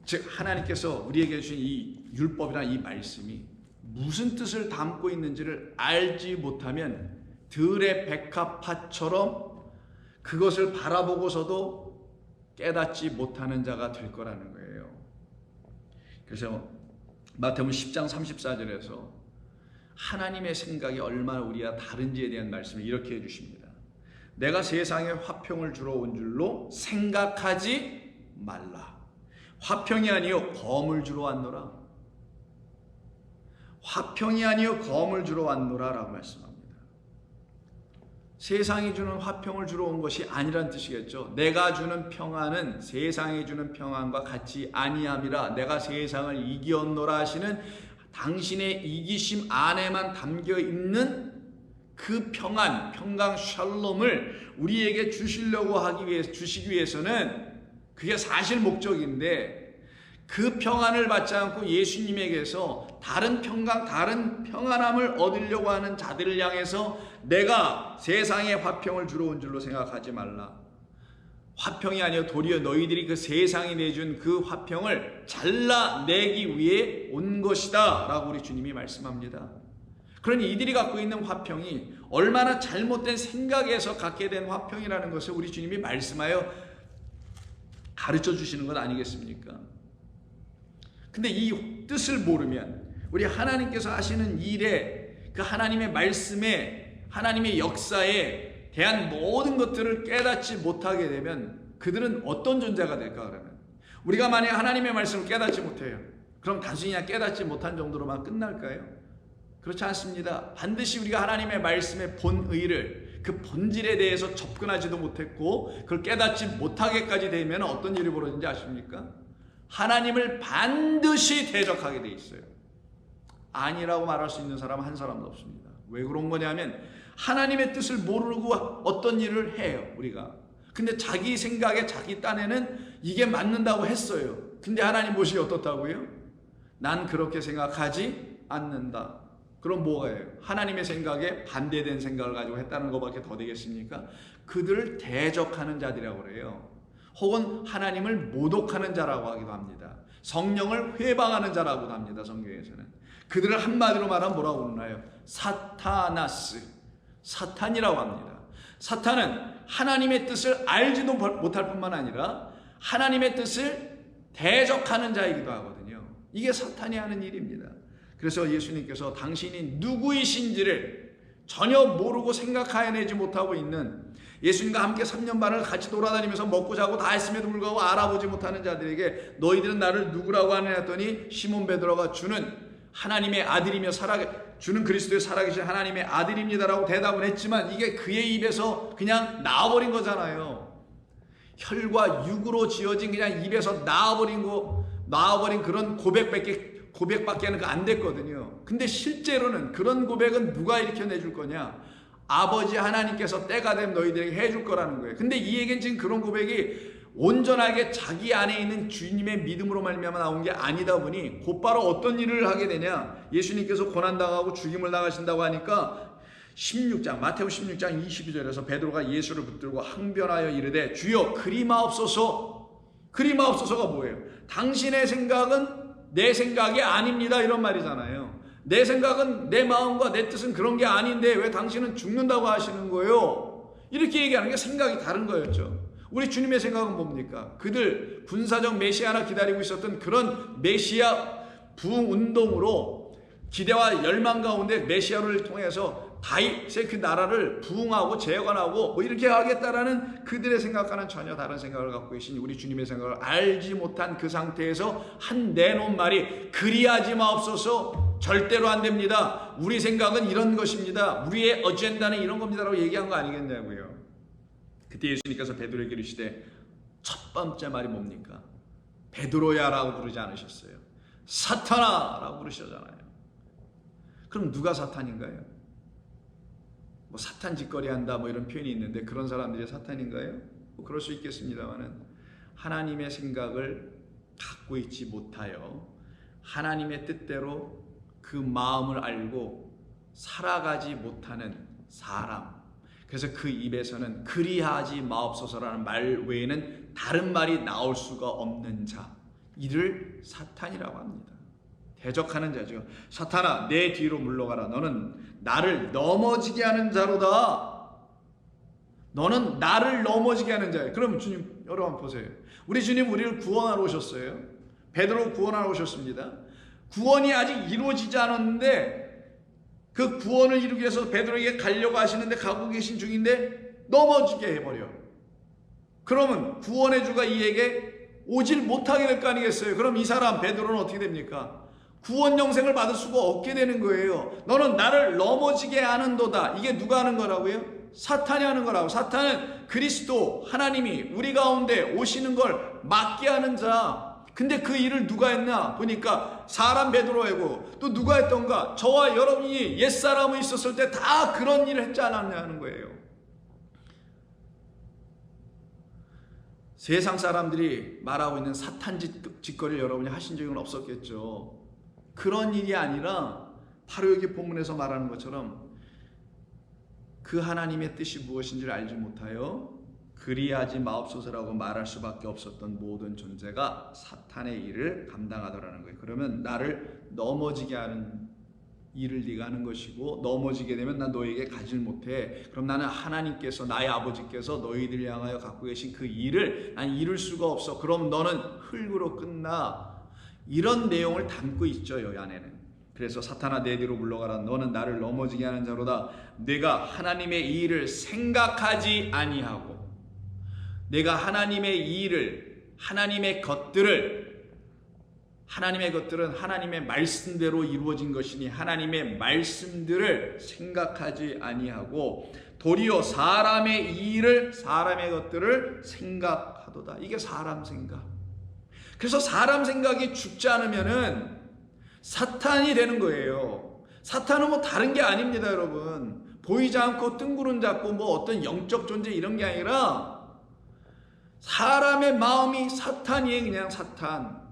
[SPEAKER 1] 즉 하나님께서 우리에게 주신 이 율법이란 이 말씀이 무슨 뜻을 담고 있는지를 알지 못하면 들의 백합화처럼 그것을 바라보고서도 깨닫지 못하는 자가 될 거라는 거예요. 그래서 마태복음 10장 34절에서 하나님의 생각이 얼마나 우리와 다른지에 대한 말씀을 이렇게 해주십니다. 내가 세상에 화평을 주러 온 줄로 생각하지 말라. 화평이 아니요 검을 주러 왔노라. 화평이 아니요 검을 주러 왔노라 라고 말씀합니다. 세상이 주는 화평을 주러 온 것이 아니란 뜻이겠죠. 내가 주는 평안은 세상이 주는 평안과 같이 아니함이라. 내가 세상을 이기었노라 하시는 당신의 이기심 안에만 담겨 있는 그 평안, 평강 샬롬을 우리에게 주시기 위해서는 그게 사실 목적인데, 그 평안을 받지 않고 예수님에게서 다른 평강, 다른 평안함을 얻으려고 하는 자들을 향해서 내가 세상에 화평을 주러 온 줄로 생각하지 말라. 화평이 아니라 도리어 너희들이 그 세상이 내준 그 화평을 잘라내기 위해 온 것이다 라고 우리 주님이 말씀합니다. 그러니 이들이 갖고 있는 화평이 얼마나 잘못된 생각에서 갖게 된 화평이라는 것을 우리 주님이 말씀하여 가르쳐 주시는 것 아니겠습니까? 근데 이 뜻을 모르면 우리 하나님께서 하시는 일에, 그 하나님의 말씀에, 하나님의 역사에 대한 모든 것들을 깨닫지 못하게 되면 그들은 어떤 존재가 될까? 그러면 우리가 만약 하나님의 말씀을 깨닫지 못해요. 그럼 단순히 그냥 깨닫지 못한 정도로만 끝날까요? 그렇지 않습니다. 반드시 우리가 하나님의 말씀의 본의를, 그 본질에 대해서 접근하지도 못했고 그걸 깨닫지 못하게까지 되면 어떤 일이 벌어지는지 아십니까? 하나님을 반드시 대적하게 돼 있어요. 아니라고 말할 수 있는 사람은 한 사람도 없습니다. 왜 그런 거냐면 하나님의 뜻을 모르고 어떤 일을 해요, 우리가. 근데 자기 생각에, 자기 딴에는 이게 맞는다고 했어요. 근데 하나님 보시기 어떻다고요? 난 그렇게 생각하지 않는다. 그럼 뭐예요? 하나님의 생각에 반대된 생각을 가지고 했다는 것밖에 더 되겠습니까? 그들을 대적하는 자들이라고 그래요. 혹은 하나님을 모독하는 자라고 하기도 합니다. 성령을 회방하는 자라고도 합니다. 성경에서는. 그들을 한마디로 말하면 뭐라고 부르나요? 사타나스, 사탄이라고 합니다. 사탄은 하나님의 뜻을 알지도 못할 뿐만 아니라 하나님의 뜻을 대적하는 자이기도 하거든요. 이게 사탄이 하는 일입니다. 그래서 예수님께서 당신이 누구이신지를 전혀 모르고 생각해내지 못하고 있는, 예수님과 함께 3년 반을 같이 돌아다니면서 먹고 자고 다 했음에도 불구하고 알아보지 못하는 자들에게 너희들은 나를 누구라고 하느냐 했더니 시몬 베드로가 주는 하나님의 아들이며 주는 그리스도의 살아계신 하나님의 아들입니다라고 대답을 했지만 이게 그의 입에서 그냥 나와버린 거잖아요. 혈과 육으로 지어진 그냥 입에서 나와버린 그런 고백밖에는 안 됐거든요. 근데 실제로는 그런 고백은 누가 일으켜내줄 거냐? 아버지 하나님께서 때가 되면 너희들에게 해줄 거라는 거예요. 근데 이 얘기는 지금 그런 고백이 온전하게 자기 안에 있는 주님의 믿음으로 말미암아 나온 게 아니다 보니 곧바로 어떤 일을 하게 되냐? 예수님께서 고난당하고 죽임을 당하신다고 하니까 16장, 마태복음 16장 22절에서 베드로가 예수를 붙들고 항변하여 이르되 주여 그리마옵소서. 그리마옵소서가 뭐예요? 당신의 생각은 내 생각이 아닙니다, 이런 말이잖아요. 내 생각은, 내 마음과 내 뜻은 그런 게 아닌데 왜 당신은 죽는다고 하시는 거예요? 이렇게 얘기하는 게 생각이 다른 거였죠. 우리 주님의 생각은 뭡니까? 그들 군사적 메시아나 기다리고 있었던 그런 메시아 부흥 운동으로 기대와 열망 가운데 메시아를 통해서 다윗의 그 나라를 부흥하고 재건하고 뭐 이렇게 하겠다라는 그들의 생각과는 전혀 다른 생각을 갖고 계신 우리 주님의 생각을 알지 못한 그 상태에서 한 내놓은 말이 그리하지 마옵소서. 절대로 안 됩니다. 우리 생각은 이런 것입니다. 우리의 어젠다는 이런 겁니다라고 얘기한 거 아니겠냐고요. 그때 예수님께서 베드로에게 이르시되 첫 번째 말이 뭡니까? 베드로야라고 부르지 않으셨어요. 사탄아라고 부르셨잖아요. 그럼 누가 사탄인가요? 뭐 사탄 짓거리 한다 뭐 이런 표현이 있는데 그런 사람들이 사탄인가요? 뭐 그럴 수 있겠습니다만은 하나님의 생각을 갖고 있지 못하여 하나님의 뜻대로 그 마음을 알고 살아가지 못하는 사람, 그래서 그 입에서는 그리하지 마옵소서라는 말 외에는 다른 말이 나올 수가 없는 자, 이를 사탄이라고 합니다. 대적하는 자죠. 사탄아 내 뒤로 물러가라. 너는 나를 넘어지게 하는 자로다. 너는 나를 넘어지게 하는 자예요. 그럼 주님 여러분 보세요. 우리 주님 우리를 구원하러 오셨어요. 베드로 구원하러 오셨습니다. 구원이 아직 이루어지지 않았는데 그 구원을 이루기 위해서 베드로에게 가려고 하시는데 가고 계신 중인데 넘어지게 해버려. 그러면 구원의 주가 이에게 오질 못하게 될 거 아니겠어요? 그럼 이 사람 베드로는 어떻게 됩니까? 구원 영생을 받을 수가 없게 되는 거예요. 너는 나를 넘어지게 하는도다. 이게 누가 하는 거라고요? 사탄이 하는 거라고. 사탄은 그리스도 하나님이 우리 가운데 오시는 걸 막게 하는 자. 근데 그 일을 누가 했나 보니까 사람 베드로이고 또 누가 했던가? 저와 여러분이 옛사람이 있었을 때 다 그런 일을 했지 않았냐는 거예요. 세상 사람들이 말하고 있는 사탄 짓거리를 여러분이 하신 적은 없었겠죠. 그런 일이 아니라 바로 여기 본문에서 말하는 것처럼 그 하나님의 뜻이 무엇인지를 알지 못하여 그리하지 마옵소서라고 말할 수밖에 없었던 모든 존재가 사탄의 일을 감당하더라는 거예요. 그러면 나를 넘어지게 하는 일을 네가 하는 것이고 넘어지게 되면 난 너에게 가질 못해. 그럼 나는 하나님께서 나의 아버지께서 너희들 향하여 갖고 계신 그 일을 난 이룰 수가 없어. 그럼 너는 흙으로 끝나. 이런 내용을 담고 있죠. 이 안에는. 그래서 사탄아 내 뒤로 물러가라. 너는 나를 넘어지게 하는 자로다. 내가 하나님의 이 일을 생각하지 아니하고 내가 하나님의 일을 하나님의 것들은 하나님의 말씀대로 이루어진 것이니 하나님의 말씀들을 생각하지 아니하고 도리어 사람의 일을 사람의 것들을 생각하도다. 이게 사람 생각. 그래서 사람 생각이 죽지 않으면은 사탄이 되는 거예요. 사탄은 뭐 다른 게 아닙니다, 여러분. 보이지 않고 뜬구름 잡고 뭐 어떤 영적 존재 이런 게 아니라 사람의 마음이 사탄이에요. 그냥 사탄.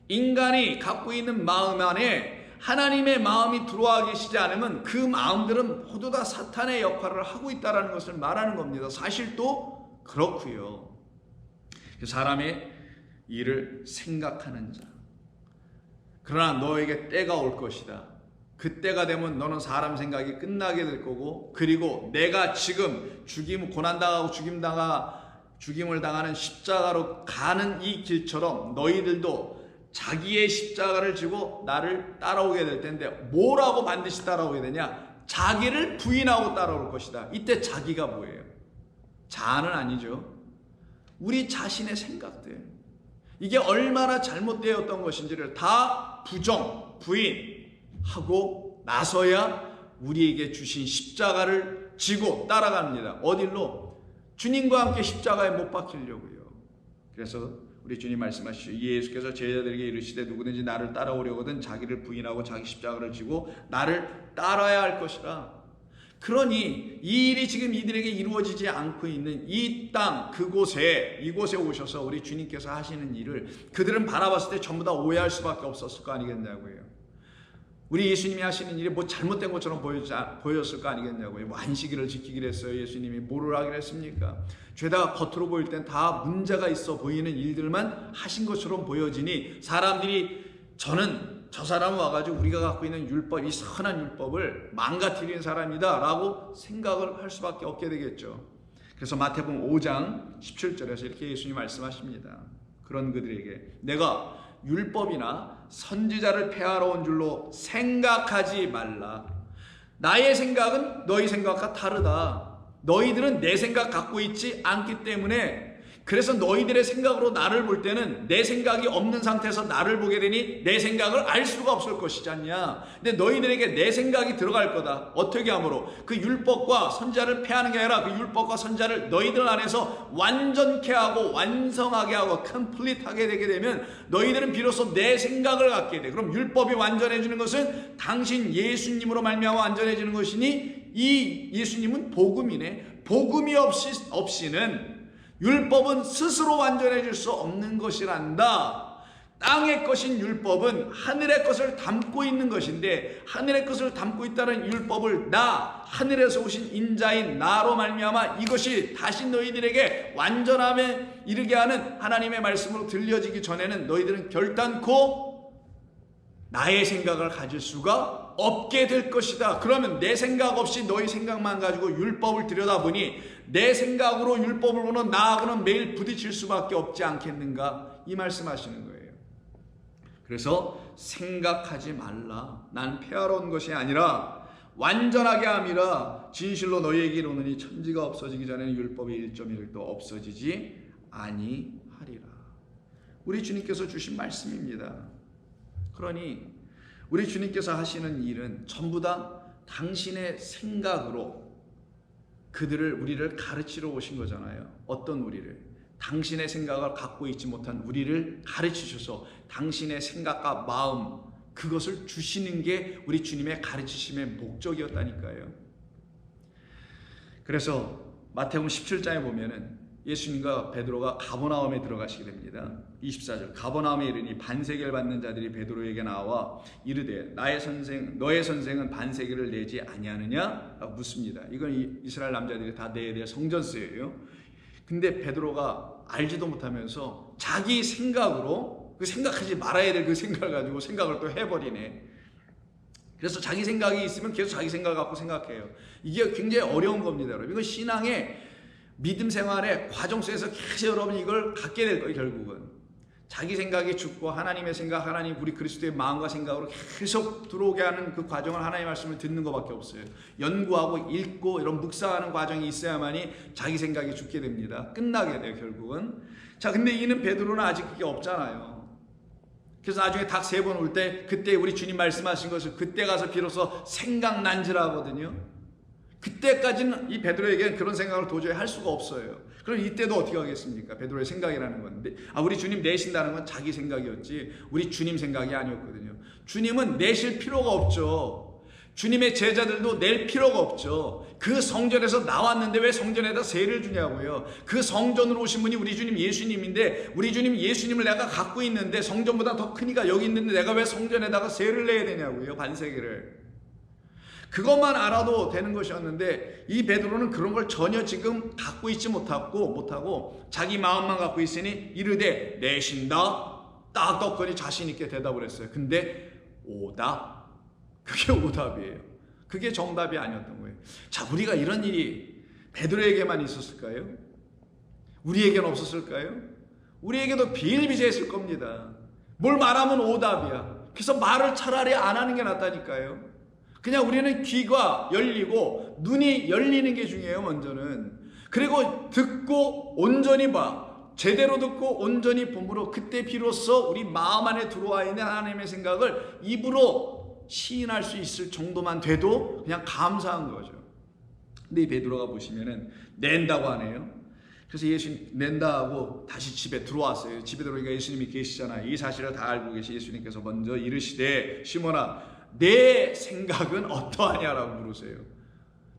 [SPEAKER 1] 인간이 갖고 있는 마음 안에 하나님의 마음이 들어와 계시지 않으면 그 마음들은 모두 다 사탄의 역할을 하고 있다는 것을 말하는 겁니다. 사실 또 그렇고요. 사람의 일을 생각하는 자. 그러나 너에게 때가 올 것이다. 그 때가 되면 너는 사람 생각이 끝나게 될 거고, 그리고 내가 지금 고난당하고 죽임을 당하는 십자가로 가는 이 길처럼 너희들도 자기의 십자가를 지고 나를 따라오게 될 텐데, 뭐라고 반드시 따라오게 되냐? 자기를 부인하고 따라올 것이다. 이때 자기가 뭐예요? 자아는 아니죠. 우리 자신의 생각들. 이게 얼마나 잘못되었던 것인지를 다 부인하고 나서야 우리에게 주신 십자가를 지고 따라갑니다. 어딜로? 주님과 함께 십자가에 못 박히려고요. 그래서 우리 주님 말씀하시죠. 예수께서 제자들에게 이르시되 누구든지 나를 따라오려거든 자기를 부인하고 자기 십자가를 지고 나를 따라야 할 것이라. 그러니 이 일이 지금 이들에게 이루어지지 않고 있는 이 땅 이곳에 오셔서 우리 주님께서 하시는 일을 그들은 바라봤을 때 전부 다 오해할 수밖에 없었을 거 아니겠냐고요. 우리 예수님이 하시는 일이 뭐 잘못된 것처럼 보였을 거 아니겠냐고요. 뭐 안식일을 지키기로 했어요. 예수님이 뭐를 하기로 했습니까? 죄다가 겉으로 보일 땐 다 문제가 있어 보이는 일들만 하신 것처럼 보여지니 사람들이 저 사람은 와가지고 우리가 갖고 있는 율법, 이 선한 율법을 망가뜨리는 사람이다 라고 생각을 할 수밖에 없게 되겠죠. 그래서 마태복음 5장 17절에서 이렇게 예수님이 말씀하십니다. 그런 그들에게 내가 율법이나 선지자를 폐하러 온 줄로 생각하지 말라. 나의 생각은 너희 생각과 다르다. 너희들은 내 생각 갖고 있지 않기 때문에, 그래서 너희들의 생각으로 나를 볼 때는 내 생각이 없는 상태에서 나를 보게 되니 내 생각을 알 수가 없을 것이지 않냐. 근데 너희들에게 내 생각이 들어갈 거다. 어떻게 함으로? 그 율법과 선지자를 폐하는 게 아니라 그 율법과 선지자를 너희들 안에서 완전케 하고 완성하게 하고 컴플릿하게 되게 되면 너희들은 비로소 내 생각을 갖게 돼. 그럼 율법이 완전해지는 것은 당신 예수님으로 말미암아 완전해지는 것이니, 이 예수님은 복음이네. 복음이 없이는 율법은 스스로 완전해질 수 없는 것이란다. 땅의 것인 율법은 하늘의 것을 담고 있는 것인데, 하늘의 것을 담고 있다는 율법을 나, 하늘에서 오신 인자인 나로 말미암아 이것이 다시 너희들에게 완전함에 이르게 하는 하나님의 말씀으로 들려지기 전에는 너희들은 결단코 나의 생각을 가질 수가 없게 될 것이다. 그러면 내 생각 없이 너희 생각만 가지고 율법을 들여다보니 내 생각으로 율법을 보는 나하고는 매일 부딪힐 수밖에 없지 않겠는가, 이 말씀하시는 거예요. 그래서 생각하지 말라. 난 폐하러 온 것이 아니라 완전하게 함이라. 진실로 너희에게 이르노니 천지가 없어지기 전에는 율법의 1.1도 없어지지 아니하리라. 우리 주님께서 주신 말씀입니다. 그러니 우리 주님께서 하시는 일은 전부 다 당신의 생각으로 우리를 가르치러 오신 거잖아요. 어떤 우리를? 당신의 생각을 갖고 있지 못한 우리를 가르치셔서 당신의 생각과 마음, 그것을 주시는 게 우리 주님의 가르치심의 목적이었다니까요. 그래서 마태복음 17장에 보면은 예수님과 베드로가 가버나움에 들어가시게 됩니다. 24절, 가버나움에 이르니 반세계를 받는 자들이 베드로에게 나와 이르되 너의 선생은 반세계를 내지 아니하느냐? 라고 묻습니다. 이건 이스라엘 남자들이 다 내야 될 성전세예요. 근데 베드로가 알지도 못하면서 자기 생각으로, 그 생각하지 말아야 될 그 생각을 가지고 생각을 또 해버리네. 그래서 자기 생각이 있으면 계속 자기 생각을 갖고 생각해요. 이게 굉장히 어려운 겁니다, 여러분. 이건 신앙의 믿음 생활의 과정 속에서 계속 여러분 이걸 갖게 될 거예요. 결국은 자기 생각이 죽고 하나님의 생각, 하나님 우리 그리스도의 마음과 생각으로 계속 들어오게 하는 그 과정을 하나님의 말씀을 듣는 것밖에 없어요. 연구하고 읽고 이런 묵상하는 과정이 있어야만이 자기 생각이 죽게 됩니다. 끝나게 돼요, 결국은. 자, 근데 이는 베드로는 아직 그게 없잖아요. 그래서 나중에 닭 3번 올 때 그때 우리 주님 말씀하신 것을 그때 가서 비로소 생각난지라 하거든요. 그때까지는 이 베드로에게는 그런 생각을 도저히 할 수가 없어요. 그럼 이때도 어떻게 하겠습니까? 베드로의 생각이라는 건데, 우리 주님 내신다는 건 자기 생각이었지 우리 주님 생각이 아니었거든요. 주님은 내실 필요가 없죠. 주님의 제자들도 낼 필요가 없죠. 그 성전에서 나왔는데 왜 성전에다 세를 주냐고요. 그 성전으로 오신 분이 우리 주님 예수님인데, 우리 주님 예수님을 내가 갖고 있는데 성전보다 더 크니까 여기 있는데 내가 왜 성전에다가 세를 내야 되냐고요. 반세계를. 그것만 알아도 되는 것이었는데 이 베드로는 그런 걸 전혀 지금 갖고 있지 못하고 자기 마음만 갖고 있으니 이르되 내신다 딱 떴더니 자신 있게 대답을 했어요. 근데 오답, 그게 오답이에요. 그게 정답이 아니었던 거예요. 자, 우리가 이런 일이 베드로에게만 있었을까요? 우리에게는 없었을까요? 우리에게도 비일비재했을 겁니다. 뭘 말하면 오답이야. 그래서 말을 차라리 안 하는 게 낫다니까요. 그냥 우리는 귀가 열리고 눈이 열리는 게 중요해요, 먼저는. 그리고 듣고 온전히 봐. 제대로 듣고 온전히 봄으로 그때 비로소 우리 마음 안에 들어와 있는 하나님의 생각을 입으로 시인할 수 있을 정도만 돼도 그냥 감사한 거죠. 근데 이 베드로가 보시면은 낸다고 하네요. 그래서 예수님 낸다 하고 다시 집에 들어왔어요. 집에 들어오니까 예수님이 계시잖아요. 이 사실을 다 알고 계신 예수님께서 먼저 이르시되 시몬아 내 생각은 어떠하냐라고 물으세요.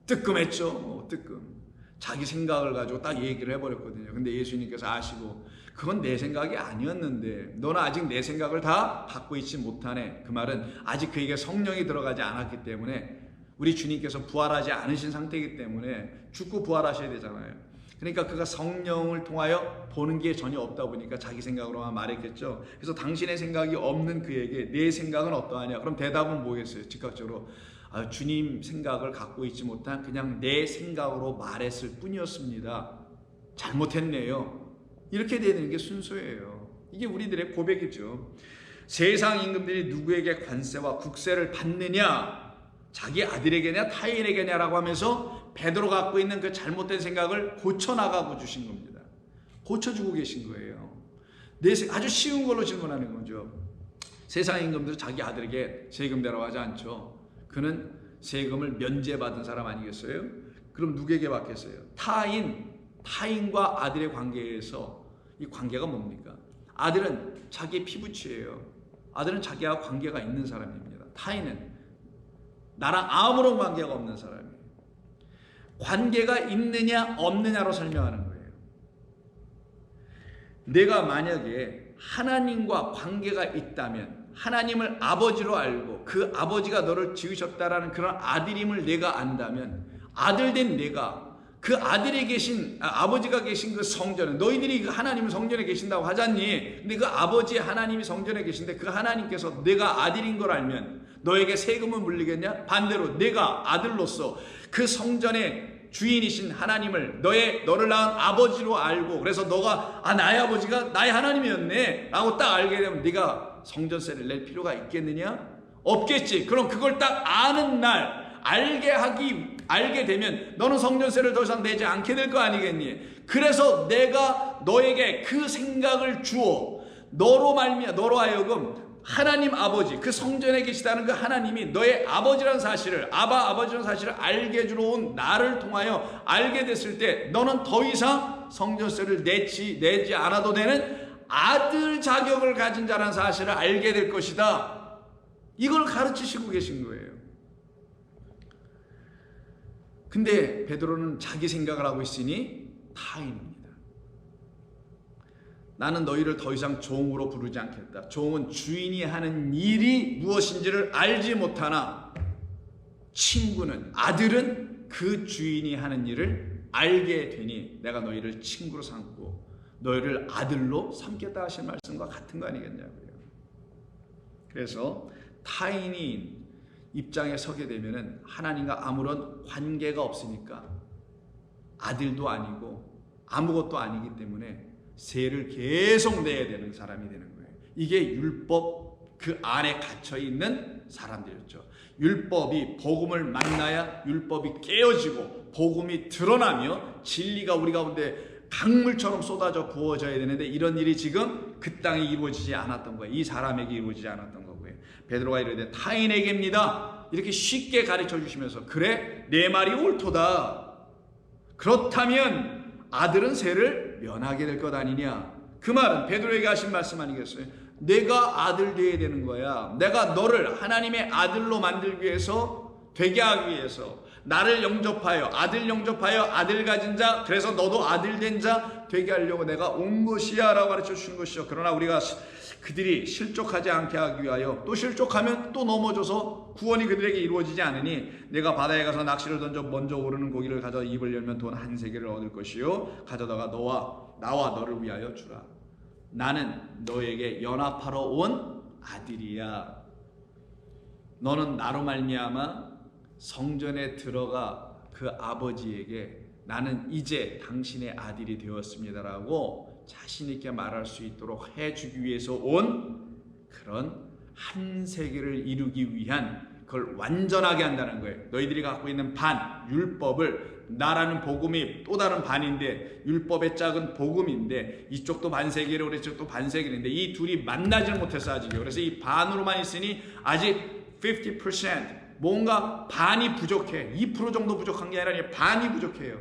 [SPEAKER 1] 뜨끔했죠. 뜨끔. 자기 생각을 가지고 딱 얘기를 해버렸거든요. 근데 예수님께서 아시고 그건 내 생각이 아니었는데 너는 아직 내 생각을 다 갖고 있지 못하네. 그 말은 아직 그에게 성령이 들어가지 않았기 때문에, 우리 주님께서 부활하지 않으신 상태이기 때문에 죽고 부활하셔야 되잖아요. 그러니까 그가 성령을 통하여 보는 게 전혀 없다 보니까 자기 생각으로만 말했겠죠. 그래서 당신의 생각이 없는 그에게 내 생각은 어떠하냐? 그럼 대답은 뭐겠어요? 즉각적으로 주님 생각을 갖고 있지 못한 그냥 내 생각으로 말했을 뿐이었습니다. 잘못했네요. 이렇게 되는 게 순서예요. 이게 우리들의 고백이죠. 세상 임금들이 누구에게 관세와 국세를 받느냐, 자기 아들에게냐 타인에게냐라고 하면서 베드로가 갖고 있는 그 잘못된 생각을 고쳐나가고 주신 겁니다. 고쳐주고 계신 거예요. 아주 쉬운 걸로 질문하는 거죠. 세상 임금들은 자기 아들에게 세금 내라고 하지 않죠. 그는 세금을 면제받은 사람 아니겠어요? 그럼 누구에게 받겠어요? 타인과 아들의 관계에서 이 관계가 뭡니까? 아들은 자기의 피부치예요. 아들은 자기와 관계가 있는 사람입니다. 타인은 나랑 아무런 관계가 없는 사람이에요. 관계가 있느냐 없느냐로 설명하는 거예요. 내가 만약에 하나님과 관계가 있다면, 하나님을 아버지로 알고 그 아버지가 너를 지으셨다라는 그런 아들임을 내가 안다면, 아들된 내가 그 아들이 계신 아버지가 계신 그 성전에, 너희들이 그 하나님 성전에 계신다고 하잖니. 근데 그 아버지 하나님이 성전에 계신데 그 하나님께서 내가 아들인 걸 알면 너에게 세금을 물리겠냐? 반대로 내가 아들로서 그 성전의 주인이신 하나님을 너를 낳은 아버지로 알고, 그래서 너가 나의 아버지가 나의 하나님이었네 라고 딱 알게 되면 네가 성전세를 낼 필요가 있겠느냐? 없겠지. 그럼 그걸 딱 아는 날, 알게 되면 너는 성전세를 더 이상 내지 않게 될 거 아니겠니? 그래서 내가 너에게 그 생각을 주어 너로 하여금 하나님 아버지, 그 성전에 계시다는 그 하나님이 너의 아버지라는 사실을, 아버지라는 사실을 알게 해주러 온 나를 통하여 알게 됐을 때 너는 더 이상 성전세를 내지 않아도 되는 아들 자격을 가진 자라는 사실을 알게 될 것이다. 이걸 가르치시고 계신 거예요. 근데 베드로는 자기 생각을 하고 있으니 타인입니다. 나는 너희를 더 이상 종으로 부르지 않겠다. 종은 주인이 하는 일이 무엇인지를 알지 못하나 아들은 그 주인이 하는 일을 알게 되니 내가 너희를 친구로 삼고 너희를 아들로 삼겠다 하신 말씀과 같은 거 아니겠냐고요. 그래서 타인인 입장에 서게 되면은 하나님과 아무런 관계가 없으니까 아들도 아니고 아무것도 아니기 때문에 세를 계속 내야 되는 사람이 되는 거예요. 이게 율법 그 안에 갇혀 있는 사람들이었죠. 율법이 복음을 만나야 율법이 깨어지고 복음이 드러나며 진리가 우리 가운데 강물처럼 쏟아져 부어져야 되는데 이런 일이 지금 그 땅에 이루어지지 않았던 거예요. 이 사람에게 이루어지지 않았던 거고요. 베드로가 이르되 타인에게입니다. 이렇게 쉽게 가르쳐 주시면서 그래 내 말이 옳도다. 그렇다면 아들은 세를 면하게 될 것 아니냐. 그 말은 베드로에게 하신 말씀 아니겠어요? 내가 아들 되어야 되는 거야. 내가 너를 하나님의 아들로 만들기 위해서, 되게 하기 위해서 나를 영접하여 아들 가진 자, 그래서 너도 아들 된 자 되게 하려고 내가 온 것이야 라고 가르쳐 주신 것이죠. 그러나 우리가 그들이 실족하지 않게 하기 위하여 또 실족하면 또 넘어져서 구원이 그들에게 이루어지지 않으니 내가 바다에 가서 낚시를 던져 먼저 오르는 고기를 가져 입을 열면 돈 한 세개를 얻을 것이요 가져다가 나와 너를 위하여 주라. 나는 너에게 연합하러 온 아들이야. 너는 나로 말미암아 성전에 들어가 그 아버지에게 나는 이제 당신의 아들이 되었습니다라고 자신 있게 말할 수 있도록 해주기 위해서 온 그런 한 세계를 이루기 위한, 그걸 완전하게 한다는 거예요. 너희들이 갖고 있는 반, 율법을, 나라는 복음이 또 다른 반인데 율법의 짝은 복음인데 이쪽도 반세계로 이쪽도 반세계인데 이 둘이 만나질 못해서 아직요. 그래서 이 반으로만 있으니 아직 50% 뭔가 반이 부족해. 2% 정도 부족한 게 아니라 반이 부족해요.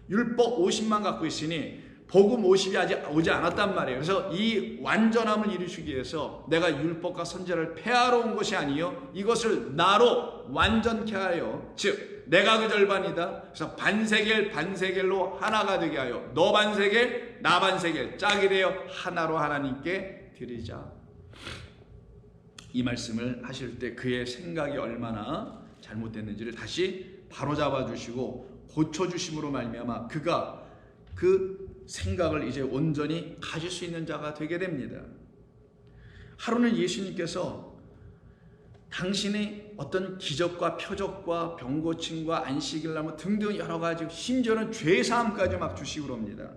[SPEAKER 1] 율법 50만 갖고 있으니 복음 50이 아직 오지 않았단 말이에요. 그래서 이 완전함을 이루시기 위해서 내가 율법과 선제를 폐하러 온 것이 아니요 이것을 나로 완전케 하여, 즉 내가 그 절반이다. 그래서 반세겔로 하나가 되게 하여 너 반세겔 나 반세겔 짝이 되어 하나로 하나님께 드리자. 이 말씀을 하실 때 그의 생각이 얼마나 잘못됐는지를 다시 바로잡아 주시고 고쳐주심으로 말미암아 그가 그 생각을 이제 온전히 가질 수 있는 자가 되게 됩니다. 하루는 예수님께서 당신이 어떤 기적과 표적과 병고침과 안식일날 뭐 등등 여러 가지, 심지어는 죄사함까지 막 주시고 그럽니다.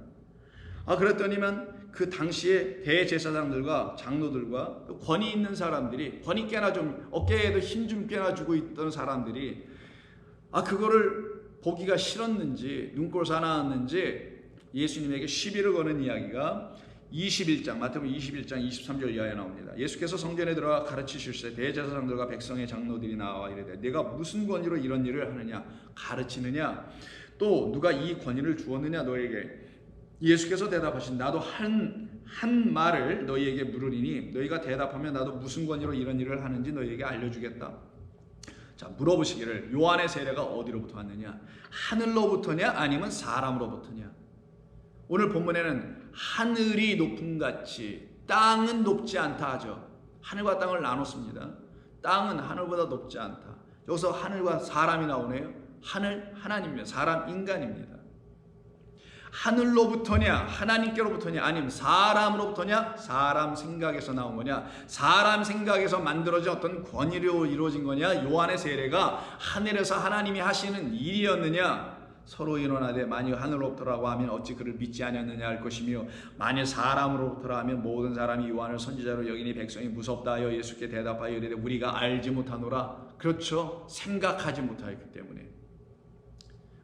[SPEAKER 1] 그랬더니만 그 당시에 대제사장들과 장로들과 또 권위 있는 사람들이, 권위 꽤나 좀 어깨에도 힘 좀 꽤나 주고 있던 사람들이 그거를 보기가 싫었는지 눈꼴 사나웠는지 예수님에게 시비를 거는 이야기가 21장, 마태복음 21장 23절 이하에 나옵니다. 예수께서 성전에 들어가 가르치실세 대제사장들과 백성의 장로들이 나와 이르되 내가 무슨 권위로 이런 일을 하느냐 가르치느냐 또 누가 이 권위를 주었느냐 너에게. 예수께서 대답하신 나도 한 말을 너희에게 물으리니 너희가 대답하면 나도 무슨 권위로 이런 일을 하는지 너희에게 알려주겠다. 자, 물어보시기를 요한의 세례가 어디로부터 왔느냐? 하늘로부터냐 아니면 사람으로부터냐? 오늘 본문에는 하늘이 높음 같이 땅은 높지 않다 하죠. 하늘과 땅을 나눴습니다. 땅은 하늘보다 높지 않다. 여기서 하늘과 사람이 나오네요. 하늘 하나님입니다. 사람 인간입니다. 하늘로부터냐 하나님께로부터냐 아니면 사람으로부터냐 사람 생각에서 나온 거냐 사람 생각에서 만들어진 어떤 권위로 이루어진 거냐 요한의 세례가 하늘에서 하나님이 하시는 일이었느냐 서로 일어나되 만일 하늘로부터라고 하면 어찌 그를 믿지 아니었느냐 할 것이며 만일 사람으로부터라 하면 모든 사람이 요한을 선지자로 여기니 백성이 무섭다 하여 예수께 대답하여 이르되 우리가 알지 못하노라. 그렇죠. 생각하지 못하였기 때문에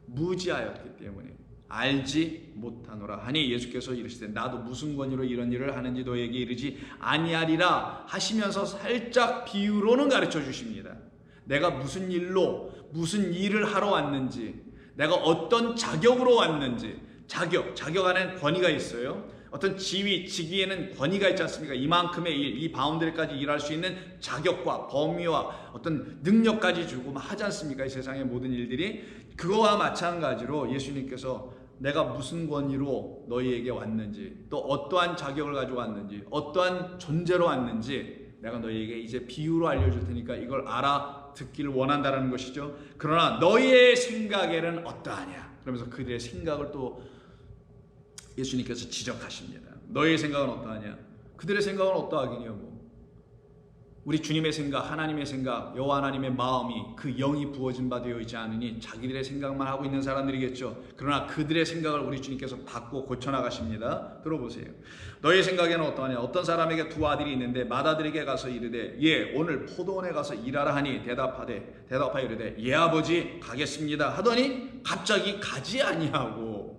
[SPEAKER 1] 무지하였기 때문에 알지 못하노라 하니 예수께서 이르시되 나도 무슨 권위로 이런 일을 하는지 너에게 이르지 아니하리라 하시면서 살짝 비유로는 가르쳐 주십니다. 내가 무슨 일을 하러 왔는지 내가 어떤 자격으로 왔는지. 자격 안에는 권위가 있어요. 어떤 직위에는 권위가 있지 않습니까? 이만큼의 일, 이 바운드리까지 일할 수 있는 자격과 범위와 어떤 능력까지 주고 하지 않습니까? 이 세상의 모든 일들이. 그거와 마찬가지로 예수님께서 내가 무슨 권위로 너희에게 왔는지 또 어떠한 자격을 가지고 왔는지 어떠한 존재로 왔는지 내가 너희에게 이제 비유로 알려줄 테니까 이걸 알아듣기를 원한다는 것이죠. 그러나 너희의 생각에는 어떠하냐. 그러면서 그들의 생각을 또 예수님께서 지적하십니다. 너희의 생각은 어떠하냐. 그들의 생각은 어떠하겠냐고. 우리 주님의 생각, 하나님의 생각, 여호와 하나님의 마음이 그 영이 부어진 바 되어 있지 않으니 자기들의 생각만 하고 있는 사람들이겠죠. 그러나 그들의 생각을 우리 주님께서 바꾸어 고쳐나가십니다. 들어보세요. 너의 생각에는 어떠하냐. 어떤 사람에게 두 아들이 있는데 맏아들에게 가서 이르되 예 오늘 포도원에 가서 일하라 하니 대답하여 이르되 예 아버지 가겠습니다 하더니 갑자기 가지 아니하고.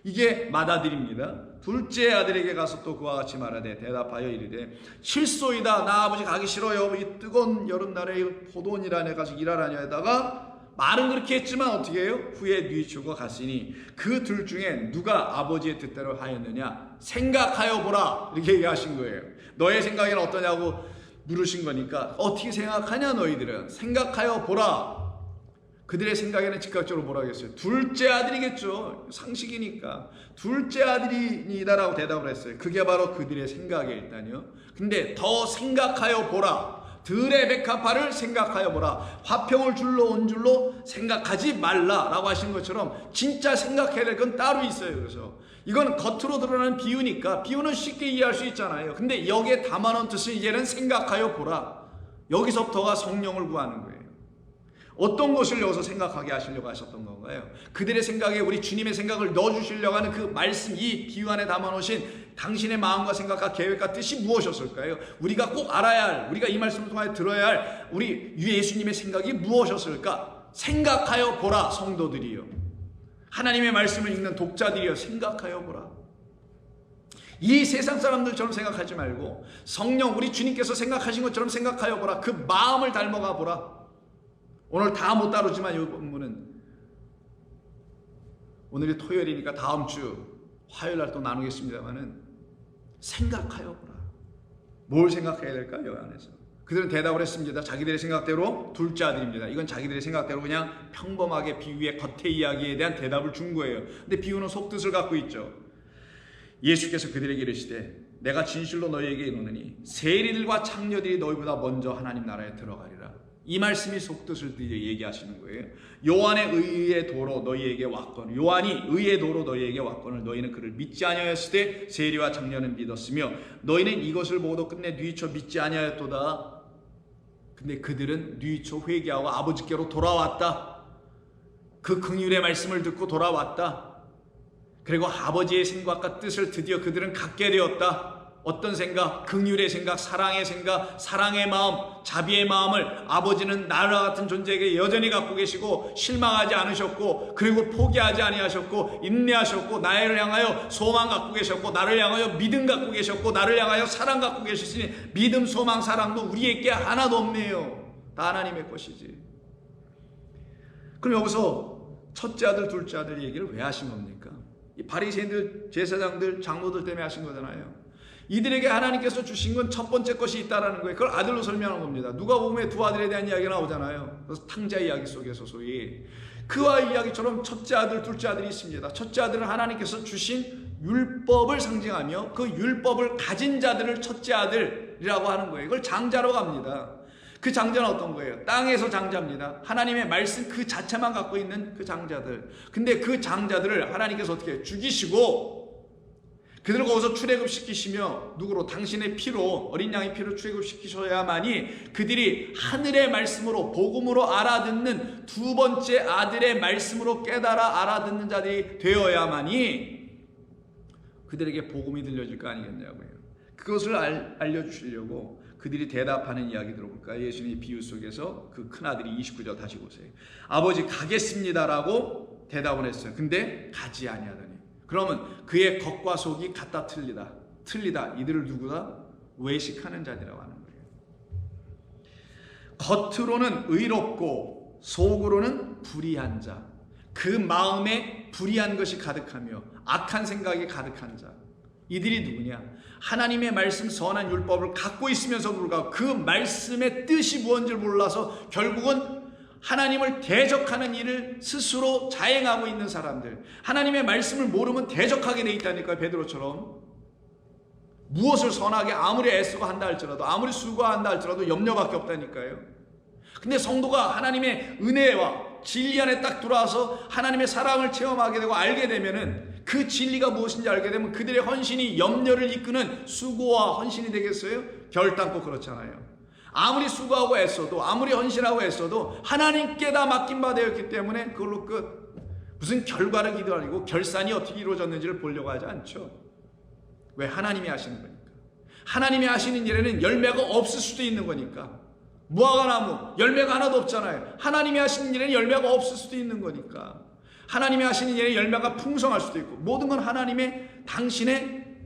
[SPEAKER 1] 이게 맏아들입니다. 둘째 아들에게 가서 또 그와 같이 말하되 대답하여 이르되 실소이다 나 아버지 가기 싫어요. 이 뜨거운 여름날에 포도원이라네 가서 일하라냐 하다가 말은 그렇게 했지만 어떻게 해요? 후에 뉘우치고 갔으니 그 둘 중에 누가 아버지의 뜻대로 하였느냐 생각하여 보라 이렇게 얘기하신 거예요. 너의 생각에는 어떠냐고 물으신 거니까 어떻게 생각하냐 너희들은 생각하여 보라. 그들의 생각에는 즉각적으로 뭐라고 했어요? 둘째 아들이겠죠. 상식이니까. 둘째 아들이니다라고 대답을 했어요. 그게 바로 그들의 생각에 일단요. 근데 더 생각하여 보라. 들의 백합화를 생각하여 보라. 화평을 줄로 온 줄로 생각하지 말라라고 하신 것처럼 진짜 생각해야 될 건 따로 있어요. 그래서 이건 겉으로 드러나는 비유니까 비유는 쉽게 이해할 수 있잖아요. 근데 여기에 담아놓은 뜻은 이제는 생각하여 보라. 여기서부터가 성령을 구하는 거예요. 어떤 것을 여기서 생각하게 하시려고 하셨던 건가요? 그들의 생각에 우리 주님의 생각을 넣어주시려고 하는 그 말씀, 이 비유 안에 담아놓으신 당신의 마음과 생각과 계획과 뜻이 무엇이었을까요? 우리가 꼭 알아야 할, 우리가 이 말씀을 통해 들어야 할 우리 예수님의 생각이 무엇이었을까? 생각하여 보라, 성도들이요. 하나님의 말씀을 읽는 독자들이요. 생각하여 보라. 이 세상 사람들처럼 생각하지 말고 성령, 우리 주님께서 생각하신 것처럼 생각하여 보라. 그 마음을 닮아가 보라. 오늘 다 못 다루지만 이 본문은 오늘이 토요일이니까 다음 주 화요일 날 또 나누겠습니다만은 생각하여 보라. 뭘 생각해야 될까요? 여기 안에서 그들은 대답을 했습니다. 자기들의 생각대로 둘째 아들입니다. 이건 자기들의 생각대로 그냥 평범하게 비유의 겉에 이야기에 대한 대답을 준 거예요. 근데 비유는 속뜻을 갖고 있죠. 예수께서 그들에게 이르시되 내가 진실로 너희에게 이르노니 세리들과 창녀들이 너희보다 먼저 하나님 나라에 들어가리라. 이 말씀이 속뜻을 얘기하시는 거예요. 요한의 의의 도로 너희에게 왔거늘 요한이 의의 도로 너희에게 왔거늘 너희는 그를 믿지 아니하였을 때 세리와 창녀는 믿었으며 너희는 이것을 보고도 끝내 뉘우쳐 믿지 아니하였도다. 근데 그들은 뉘우쳐 회개하고 아버지께로 돌아왔다. 그 긍휼의 말씀을 듣고 돌아왔다. 그리고 아버지의 생각과 뜻을 드디어 그들은 갖게 되었다. 어떤 생각? 긍휼의 생각, 사랑의 마음, 자비의 마음을 아버지는 나와 같은 존재에게 여전히 갖고 계시고 실망하지 않으셨고, 그리고 포기하지 아니하셨고, 인내하셨고, 나를 향하여 소망 갖고 계셨고, 나를 향하여 믿음 갖고 계셨고, 나를 향하여 사랑 갖고 계시니 믿음, 소망, 사랑도 우리에게 하나도 없네요. 다 하나님의 것이지. 그럼 여기서 첫째 아들, 둘째 아들 얘기를 왜 하신 겁니까? 이 바리새인들, 제사장들, 장로들 때문에 하신 거잖아요. 이들에게 하나님께서 주신 건 첫 번째 것이 있다라는 거예요. 그걸 아들로 설명하는 겁니다. 누가복음에 두 아들에 대한 이야기가 나오잖아요. 그래서 탕자 이야기 속에서 소위 그와 이야기처럼 첫째 아들, 둘째 아들이 있습니다. 첫째 아들은 하나님께서 주신 율법을 상징하며 그 율법을 가진 자들을 첫째 아들이라고 하는 거예요. 이걸 장자로 갑니다. 그 장자는 어떤 거예요? 땅에서 장자입니다. 하나님의 말씀 그 자체만 갖고 있는 그 장자들. 근데 그 장자들을 하나님께서 어떻게 해요? 죽이시고 그들을 거기서 출애굽시키시며 누구로? 당신의 피로, 어린 양의 피로 출애굽시키셔야만이 그들이 하늘의 말씀으로, 복음으로 알아듣는 두 번째 아들의 말씀으로 깨달아 알아듣는 자들이 되어야만이 그들에게 복음이 들려질 거 아니겠냐고요. 그것을 알려주시려고 그들이 대답하는 이야기 들어볼까요? 예수님의 비유 속에서 그 큰아들이 29절 다시 보세요. 아버지 가겠습니다라고 대답을 했어요. 근데 가지 아니하더니. 그러면 그의 겉과 속이 같다 틀리다. 이들을 누구다? 외식하는 자들이라고 하는 거예요. 겉으로는 의롭고 속으로는 불의한 자. 그 마음에 불의한 것이 가득하며 악한 생각이 가득한 자. 이들이 누구냐? 하나님의 말씀 선한 율법을 갖고 있으면서 불구하고 그 말씀의 뜻이 무언지를 몰라서 결국은 하나님을 대적하는 일을 스스로 자행하고 있는 사람들. 하나님의 말씀을 모르면 대적하게 돼 있다니까요. 베드로처럼. 무엇을 선하게 아무리 애쓰고 한다 할지라도, 아무리 수고한다 할지라도 염려밖에 없다니까요. 근데 성도가 하나님의 은혜와 진리 안에 딱 들어와서 하나님의 사랑을 체험하게 되고 알게 되면은 그 진리가 무엇인지 알게 되면 그들의 헌신이 염려를 이끄는 수고와 헌신이 되겠어요? 결단코 그렇잖아요. 아무리 수고하고 애써도, 아무리 헌신하고 애써도 하나님께 다 맡긴 바 되었기 때문에 그걸로 끝. 무슨 결과를 기도하고 결산이 어떻게 이루어졌는지를 보려고 하지 않죠. 왜? 하나님이 하시는 거니까. 하나님이 하시는 일에는 열매가 없을 수도 있는 거니까. 무화과나무 열매가 하나도 없잖아요. 하나님이 하시는 일에는 열매가 없을 수도 있는 거니까. 하나님이 하시는 일에 열매가 풍성할 수도 있고, 모든 건 하나님의 당신의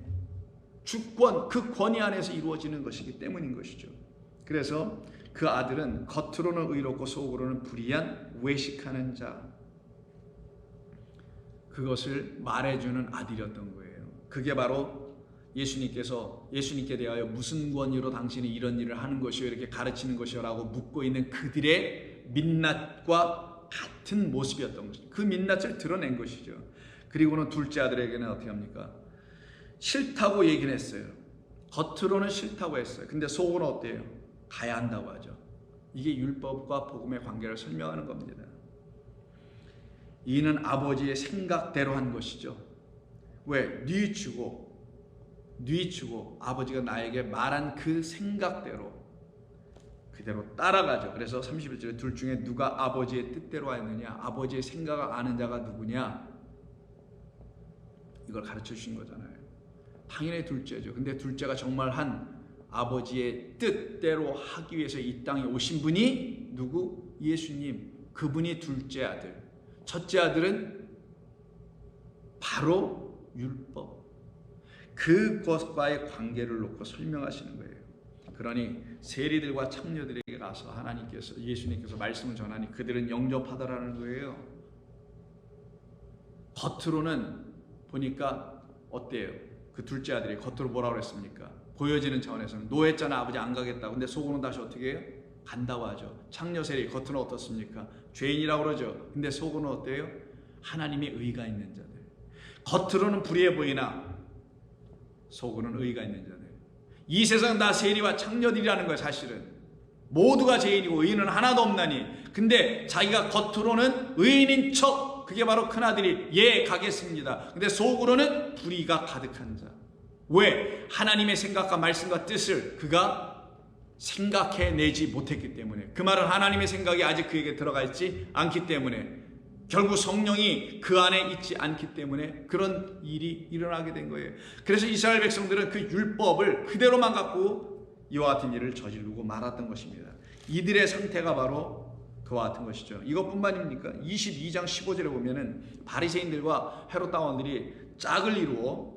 [SPEAKER 1] 주권, 그 권위 안에서 이루어지는 것이기 때문인 것이죠. 그래서 그 아들은 겉으로는 의롭고 속으로는 불의한 외식하는 자, 그것을 말해주는 아들이었던 거예요. 그게 바로 예수님께 대하여 무슨 권위로 당신이 이런 일을 하는 것이요, 이렇게 가르치는 것이요 라고 묻고 있는 그들의 민낯과 같은 모습이었던 것이죠. 그 민낯을 드러낸 것이죠. 그리고는 둘째 아들에게는 어떻게 합니까? 싫다고 얘기는 했어요. 겉으로는 싫다고 했어요. 근데 속으로는 어때요? 가야 한다고 하죠. 이게 율법과 복음의 관계를 설명하는 겁니다. 이는 아버지의 생각대로 한 것이죠. 왜? 뉘우치고 아버지가 나에게 말한 그 생각대로 그대로 따라가죠. 그래서 31절에 둘 중에 누가 아버지의 뜻대로 하였느냐, 아버지의 생각을 아는 자가 누구냐, 이걸 가르쳐 주신 거잖아요. 당연히 둘째죠. 근데 둘째가 정말 한 아버지의 뜻대로 하기 위해서 이 땅에 오신 분이 누구? 예수님. 그분이 둘째 아들. 첫째 아들은 바로 율법. 그것과의 관계를 놓고 설명하시는 거예요. 그러니 세리들과 창녀들에게 가서 예수님께서 말씀을 전하니 그들은 영접하더라는 거예요. 겉으로는 보니까 어때요? 그 둘째 아들이 겉으로 뭐라고 그랬습니까? 보여지는 차원에서는 노했잖아, 아버지 안 가겠다고. 근데 속으로는 다시 어떻게 해요? 간다고 하죠. 창녀 세리 겉으로는 어떻습니까? 죄인이라고 그러죠. 근데 속으로는 어때요? 하나님의 의가 있는 자들. 겉으로는 불의해 보이나 속으로는 의가 있는 자들. 이 세상은 다 세리와 창녀들이라는 거예요. 사실은 모두가 죄인이고 의인은 하나도 없나니. 근데 자기가 겉으로는 의인인 척, 그게 바로 큰아들이 예 가겠습니다. 근데 속으로는 불의가 가득한 자. 왜? 하나님의 생각과 말씀과 뜻을 그가 생각해내지 못했기 때문에, 그 말은 하나님의 생각이 아직 그에게 들어가 있지 않기 때문에, 결국 성령이 그 안에 있지 않기 때문에 그런 일이 일어나게 된 거예요. 그래서 이스라엘 백성들은 그 율법을 그대로만 갖고 이와 같은 일을 저지르고 말았던 것입니다. 이들의 상태가 바로 그와 같은 것이죠. 이것뿐만입니까? 22장 15절에 보면은 바리새인들과 헤롯 당원들이 짝을 이루어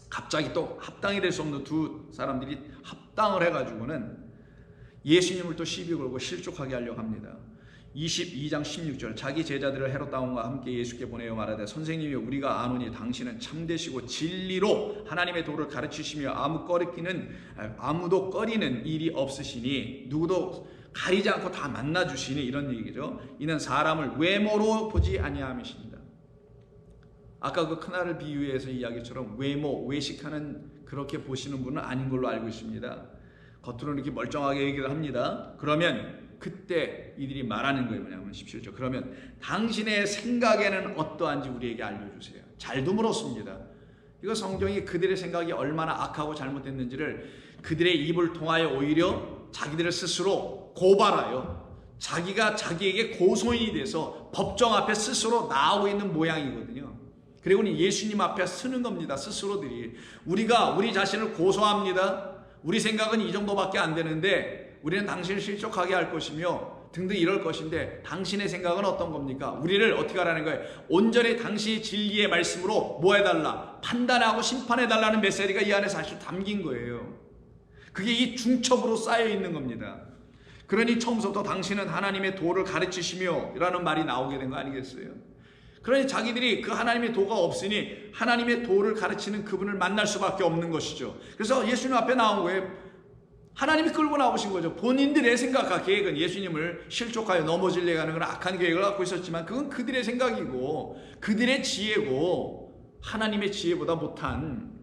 [SPEAKER 1] 갑자기 또 합당이 될 수 없는 두 사람들이 합당을 해가지고는 예수님을 또 시비 걸고 실족하게 하려고 합니다. 22장 16절, 자기 제자들을 헤롯 당원과 함께 예수께 보내어 말하되, 선생님이 우리가 아노니 당신은 참되시고 진리로 하나님의 도를 가르치시며 아무도 꺼리는 일이 없으시니 누구도 가리지 않고 다 만나주시니, 이런 얘기죠. 이는 사람을 외모로 보지 아니함이십니다. 아까 그 큰아를 비유해서 이야기처럼 외식하는 그렇게 보시는 분은 아닌 걸로 알고 있습니다. 겉으로는 이렇게 멀쩡하게 얘기를 합니다. 그러면 그때 이들이 말하는 거예요. 뭐냐면 17절, 그러면 당신의 생각에는 어떠한지 우리에게 알려주세요. 잘도 물었습니다. 이거 성경이 그들의 생각이 얼마나 악하고 잘못됐는지를 그들의 입을 통하여 오히려 자기들을 스스로 고발하여 자기가 자기에게 고소인이 돼서 법정 앞에 스스로 나오고 있는 모양이거든요. 그리고는 예수님 앞에 서는 겁니다. 스스로들이 우리가 우리 자신을 고소합니다. 우리 생각은 이 정도밖에 안 되는데 우리는 당신을 실족하게 할 것이며 등등 이럴 것인데, 당신의 생각은 어떤 겁니까? 우리를 어떻게 하라는 거예요? 온전히 당신의 진리의 말씀으로 뭐 해달라? 판단하고 심판해달라는 메시지가 이 안에 사실 담긴 거예요. 그게 이 중첩으로 쌓여 있는 겁니다. 그러니 처음부터 당신은 하나님의 도를 가르치시며 라는 말이 나오게 된 거 아니겠어요? 그러니 자기들이 그 하나님의 도가 없으니 하나님의 도를 가르치는 그분을 만날 수밖에 없는 것이죠. 그래서 예수님 앞에 나온 거예요. 하나님이 끌고 나오신 거죠. 본인들의 생각과 계획은 예수님을 실족하여 넘어지려고 하는 그런 악한 계획을 갖고 있었지만, 그건 그들의 생각이고 그들의 지혜고 하나님의 지혜보다 못한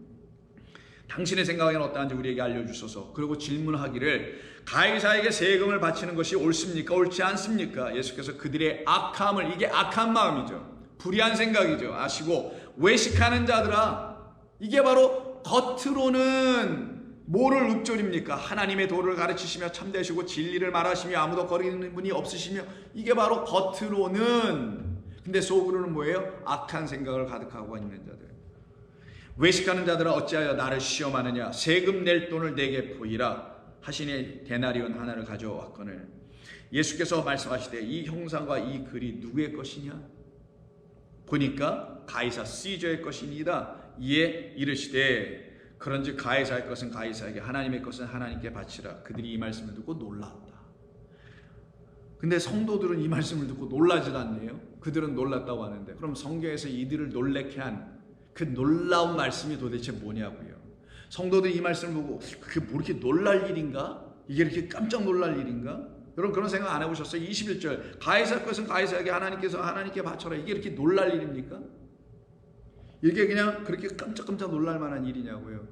[SPEAKER 1] 당신의 생각에는 어떠한지 우리에게 알려주소서. 그리고 질문하기를, 가이사에게 세금을 바치는 것이 옳습니까? 옳지 않습니까? 예수께서 그들의 악함을, 이게 악한 마음이죠. 불의한 생각이죠. 아시고, 외식하는 자들아, 이게 바로 겉으로는 뭐를 읊조립니까? 하나님의 도를 가르치시며 참되시고 진리를 말하시며 아무도 거리는 분이 없으시며, 이게 바로 겉으로는, 근데 속으로는 뭐예요? 악한 생각을 가득하고 있는 자들. 외식하는 자들아 어찌하여 나를 시험하느냐? 세금 낼 돈을 내게 보이라 하시니 데나리온 하나를 가져왔거늘. 예수께서 말씀하시되, 이 형상과 이 글이 누구의 것이냐? 보니까 가이사 시저의 것이니이다. 이에 이르시되, 그런즉 가이사의 것은 가이사에게, 하나님의 것은 하나님께 바치라. 그들이 이 말씀을 듣고 놀랐다. 근데 성도들은 이 말씀을 듣고 놀라질 않네요. 그들은 놀랐다고 하는데, 그럼 성경에서 이들을 놀래게 한 그 놀라운 말씀이 도대체 뭐냐고요. 성도들이 이 말씀을 보고 그게 뭐 이렇게 놀랄 일인가? 이게 이렇게 깜짝 놀랄 일인가? 여러분 그런 생각 안 해보셨어요? 21절, 가이사 것은 가이사에게, 하나님께서 하나님께 바쳐라. 이게 이렇게 놀랄 일입니까? 이게 그냥 그렇게 깜짝깜짝 놀랄 만한 일이냐고요.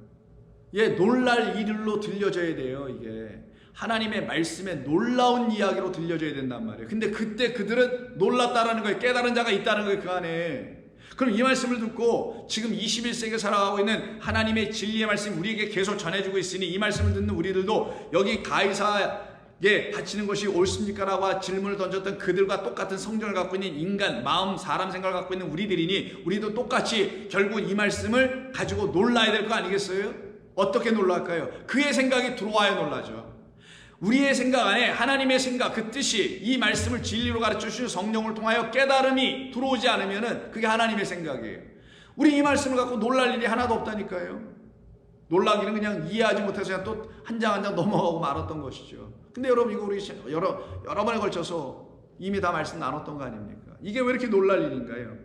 [SPEAKER 1] 예, 놀랄 일로 들려져야 돼요. 이게 하나님의 말씀에 놀라운 이야기로 들려져야 된단 말이에요. 근데 그때 그들은 놀랐다라는 거예요. 깨달은 자가 있다는 거예요, 그 안에. 그럼 이 말씀을 듣고 지금 21세기에 살아가고 있는 하나님의 진리의 말씀 우리에게 계속 전해주고 있으니, 이 말씀을 듣는 우리들도 여기 가이사에 바치는 것이 옳습니까? 라고 질문을 던졌던 그들과 똑같은 성경을 갖고 있는 인간, 마음, 사람 생각을 갖고 있는 우리들이니, 우리도 똑같이 결국 이 말씀을 가지고 놀라야 될 거 아니겠어요? 어떻게 놀랄까요? 그의 생각이 들어와야 놀라죠. 우리의 생각 안에 하나님의 생각, 그 뜻이, 이 말씀을 진리로 가르쳐주신 성령을 통하여 깨달음이 들어오지 않으면 그게 하나님의 생각이에요. 우리 이 말씀을 갖고 놀랄 일이 하나도 없다니까요. 놀라기는 그냥 이해하지 못해서 그냥 또 한 장 한 장 넘어가고 말았던 것이죠. 근데 여러분, 이거 우리 여러 번에 걸쳐서 이미 다 말씀 나눴던 거 아닙니까? 이게 왜 이렇게 놀랄 일인가요?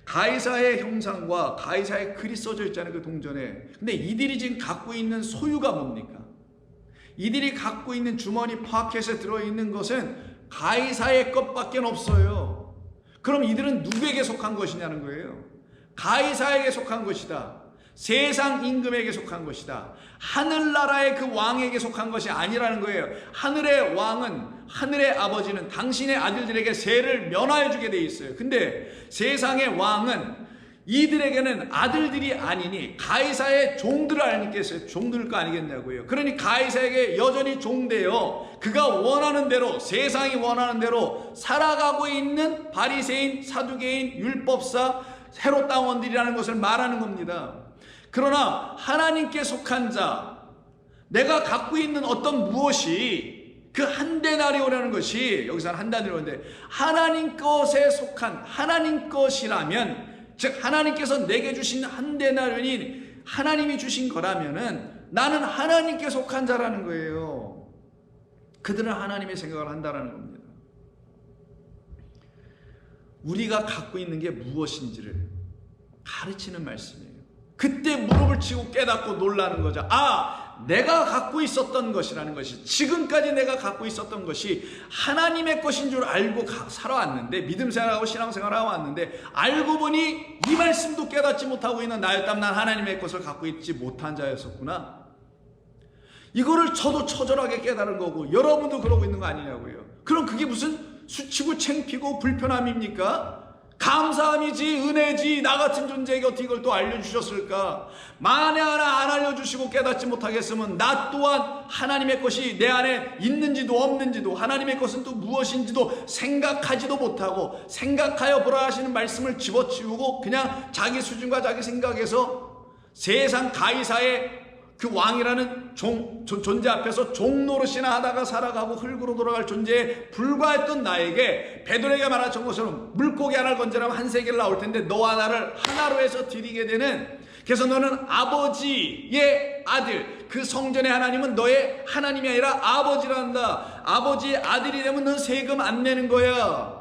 [SPEAKER 1] 가이사의 형상과 가이사의 글이 써져 있잖아요, 그 동전에. 근데 이들이 지금 갖고 있는 소유가 뭡니까? 이들이 갖고 있는 주머니 파켓에 들어있는 것은 가이사의 것밖에 없어요. 그럼 이들은 누구에게 속한 것이냐는 거예요. 가이사에게 속한 것이다. 세상 임금에게 속한 것이다. 하늘나라의 그 왕에게 속한 것이 아니라는 거예요. 하늘의 왕은, 하늘의 아버지는 당신의 아들들에게 세를 면하여 주게 돼 있어요. 근데 세상의 왕은 이들에게는 아들들이 아니니 가이사의 종들을 아니겠어요? 종들일 거 아니겠냐고요. 그러니 가이사에게 여전히 종되어 그가 원하는 대로, 세상이 원하는 대로 살아가고 있는 바리새인, 사두개인, 율법사, 헤롯 당원들이라는 것을 말하는 겁니다. 그러나 하나님께 속한 자, 내가 갖고 있는 어떤 무엇이 그 한 데나리오라는 것이, 여기서는 한 데나리오인데 하나님 것에 속한 하나님 것이라면, 즉 하나님께서 내게 주신 한 데나리온이 하나님이 주신 거라면은 나는 하나님께 속한 자라는 거예요. 그들은 하나님의 생각을 한다라는 겁니다. 우리가 갖고 있는 게 무엇인지를 가르치는 말씀이에요. 그때 무릎을 치고 깨닫고 놀라는 거죠. 내가 갖고 있었던 것이라는 것이, 지금까지 내가 갖고 있었던 것이 하나님의 것인 줄 알고 살아왔는데, 믿음 생활하고 신앙 생활하고 왔는데, 알고 보니 이 말씀도 깨닫지 못하고 있는 나였다면 난 하나님의 것을 갖고 있지 못한 자였었구나. 이거를 저도 처절하게 깨달은 거고 여러분도 그러고 있는 거 아니냐고요. 그럼 그게 무슨 수치고 창피고 불편함입니까? 감사함이지, 은혜지. 나 같은 존재에게 어떻게 이걸 또 알려주셨을까? 만에 하나 안 알려주시고 깨닫지 못하겠으면 나 또한 하나님의 것이 내 안에 있는지도 없는지도, 하나님의 것은 또 무엇인지도 생각하지도 못하고, 생각하여 보라 하시는 말씀을 집어치우고 그냥 자기 수준과 자기 생각에서 세상 가이사의 그 왕이라는 존재 앞에서 종노릇이나 하다가 살아가고 흙으로 돌아갈 존재에 불과했던 나에게 베드로에게 말한 것처럼 물고기 하나를 건져라면 한 세계를 나올 텐데 너와 나를 하나로 해서 드리게 되는, 그래서 너는 아버지의 아들, 그 성전의 하나님은 너의 하나님이 아니라 아버지란다. 아버지의 아들이 되면 넌 세금 안 내는 거야.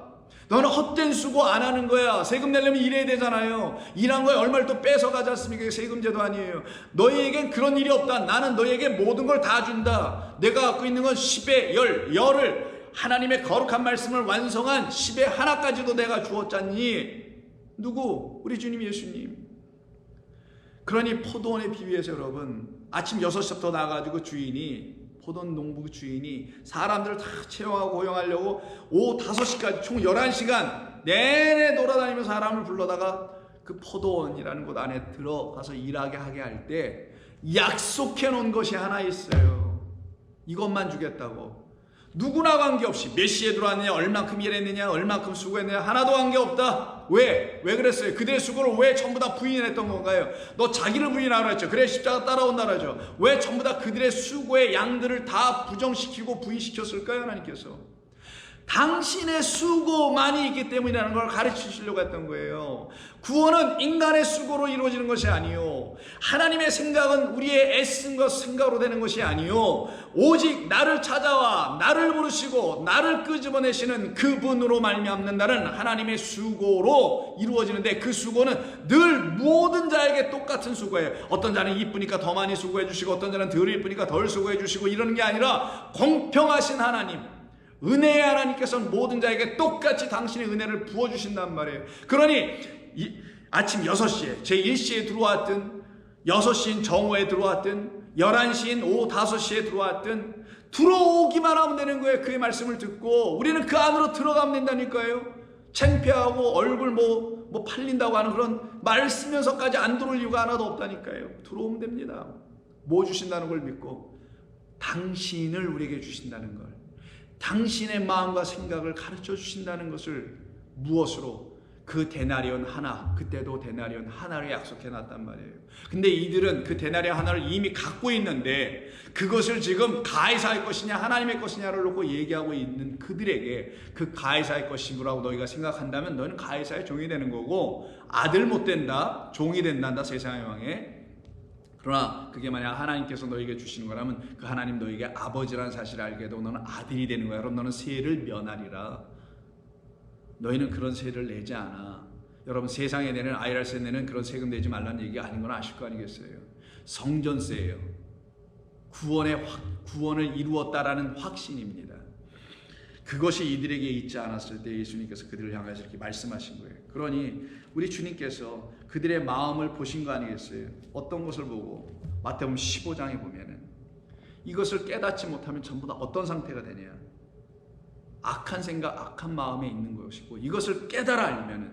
[SPEAKER 1] 너는 헛된 수고 안 하는 거야. 세금 내려면 일해야 되잖아요. 일한 거에 얼마를 또 뺏어가지 않습니까? 그게 세금제도 아니에요. 너희에겐 그런 일이 없다. 나는 너희에게 모든 걸 다 준다. 내가 갖고 있는 건 10의 열을 하나님의 거룩한 말씀을 완성한 10의 하나까지도 내가 주었잖니. 누구? 우리 주님 예수님. 그러니 포도원의 비유에서 여러분, 아침 6시부터 나가지고 주인이, 포도원 농부 주인이 사람들을 다 채용하고 고용하려고 오후 5시까지 총 11시간 내내 돌아다니면서 사람을 불러다가 그 포도원이라는 곳 안에 들어가서 일하게 하게 할 때 약속해 놓은 것이 하나 있어요. 이것만 주겠다고. 누구나 관계없이 몇 시에 들어왔느냐, 얼만큼 일했느냐, 얼만큼 수고했느냐 하나도 관계없다. 왜 그랬어요? 그들의 수고를 왜 전부 다 부인했던 건가요? 너 자기를 부인하라 했죠. 그래 십자가 따라온다 그러죠. 왜 전부 다 그들의 수고의 양들을 다 부정시키고 부인시켰을까요? 하나님께서 당신의 수고만이 있기 때문이라는 걸 가르치시려고 했던 거예요. 구원은 인간의 수고로 이루어지는 것이 아니요, 하나님의 생각은 우리의 애쓴 것 생각으로 되는 것이 아니요, 오직 나를 찾아와 나를 부르시고 나를 끄집어내시는 그분으로 말미암는다는 하나님의 수고로 이루어지는데, 그 수고는 늘 모든 자에게 똑같은 수고예요. 어떤 자는 이쁘니까 더 많이 수고해 주시고, 어떤 자는 덜 이쁘니까 덜 수고해 주시고, 이러는 게 아니라 공평하신 하나님, 은혜의 하나님께서는 모든 자에게 똑같이 당신의 은혜를 부어주신단 말이에요. 그러니 아침 6시에 제1시에 들어왔든, 6시인 정오에 들어왔든, 11시인 오후 5시에 들어왔든 들어오기만 하면 되는 거예요. 그의 말씀을 듣고 우리는 그 안으로 들어가면 된다니까요. 창피하고 얼굴 뭐 팔린다고 하는 그런 말 쓰면서까지 안 들어올 이유가 하나도 없다니까요. 들어오면 됩니다. 뭐 주신다는 걸 믿고, 당신을 우리에게 주신다는 걸, 당신의 마음과 생각을 가르쳐 주신다는 것을 무엇으로? 그 데나리온 하나, 그때도 데나리온 하나를 약속해 놨단 말이에요. 근데 이들은 그 데나리온 하나를 이미 갖고 있는데 그것을 지금 가이사의 것이냐 하나님의 것이냐를 놓고 얘기하고 있는 그들에게, 그 가이사의 것이라고 너희가 생각한다면 너희는 가이사의 종이 되는 거고, 아들 못 된다, 종이 된단다, 세상의 왕에. 그러나 그게 만약 하나님께서 너에게 주시는 거라면 그 하나님 너에게 아버지라는 사실을 알게 되고 너는 아들이 되는 거야. 그럼 너는 세를 면하리라. 너희는 그런 세를 내지 않아. 여러분, 세상에 내는 IR세 내는 그런 세금 내지 말라는 얘기가 아닌 건 아실 거 아니겠어요? 성전세예요. 구원을 이루었다라는 확신입니다. 그것이 이들에게 있지 않았을 때 예수님께서 그들을 향해서 이렇게 말씀하신 거예요. 그러니 우리 주님께서 그들의 마음을 보신 거 아니겠어요? 어떤 것을 보고? 마태복음 15장에 보면은 이것을 깨닫지 못하면 전부 다 어떤 상태가 되냐? 악한 생각, 악한 마음에 있는 것이고, 이것을 깨달아 알면은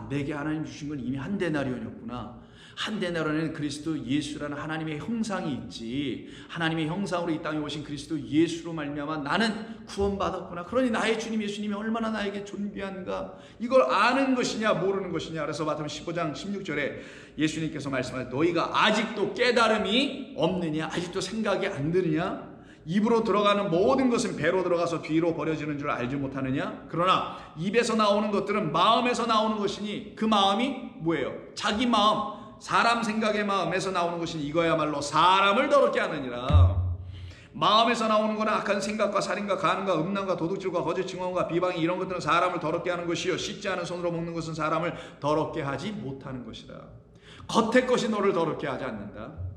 [SPEAKER 1] 내게 하나님 주신 건 이미 한 데나리온이었구나. 한 데나리온에는 그리스도 예수라는 하나님의 형상이 있지. 하나님의 형상으로 이 땅에 오신 그리스도 예수로 말미암아 나는 구원받았구나. 그러니 나의 주님 예수님이 얼마나 나에게 존귀한가. 이걸 아는 것이냐 모르는 것이냐. 그래서 마태복음 15장 16절에 예수님께서 말씀하셨 너희가 아직도 깨달음이 없느냐. 아직도 생각이 안 드느냐. 입으로 들어가는 모든 것은 배로 들어가서 뒤로 버려지는 줄 알지 못하느냐. 그러나 입에서 나오는 것들은 마음에서 나오는 것이니 그 마음이 뭐예요? 자기 마음, 사람 생각의 마음에서 나오는 것이니 이거야말로 사람을 더럽게 하느니라. 마음에서 나오는 거는 악한 생각과 살인과 간음과 음란과 도둑질과 거짓 증언과 비방이 이런 것들은 사람을 더럽게 하는 것이요 씻지 않은 손으로 먹는 것은 사람을 더럽게 하지 못하는 것이다. 겉의 것이 너를 더럽게 하지 않는다.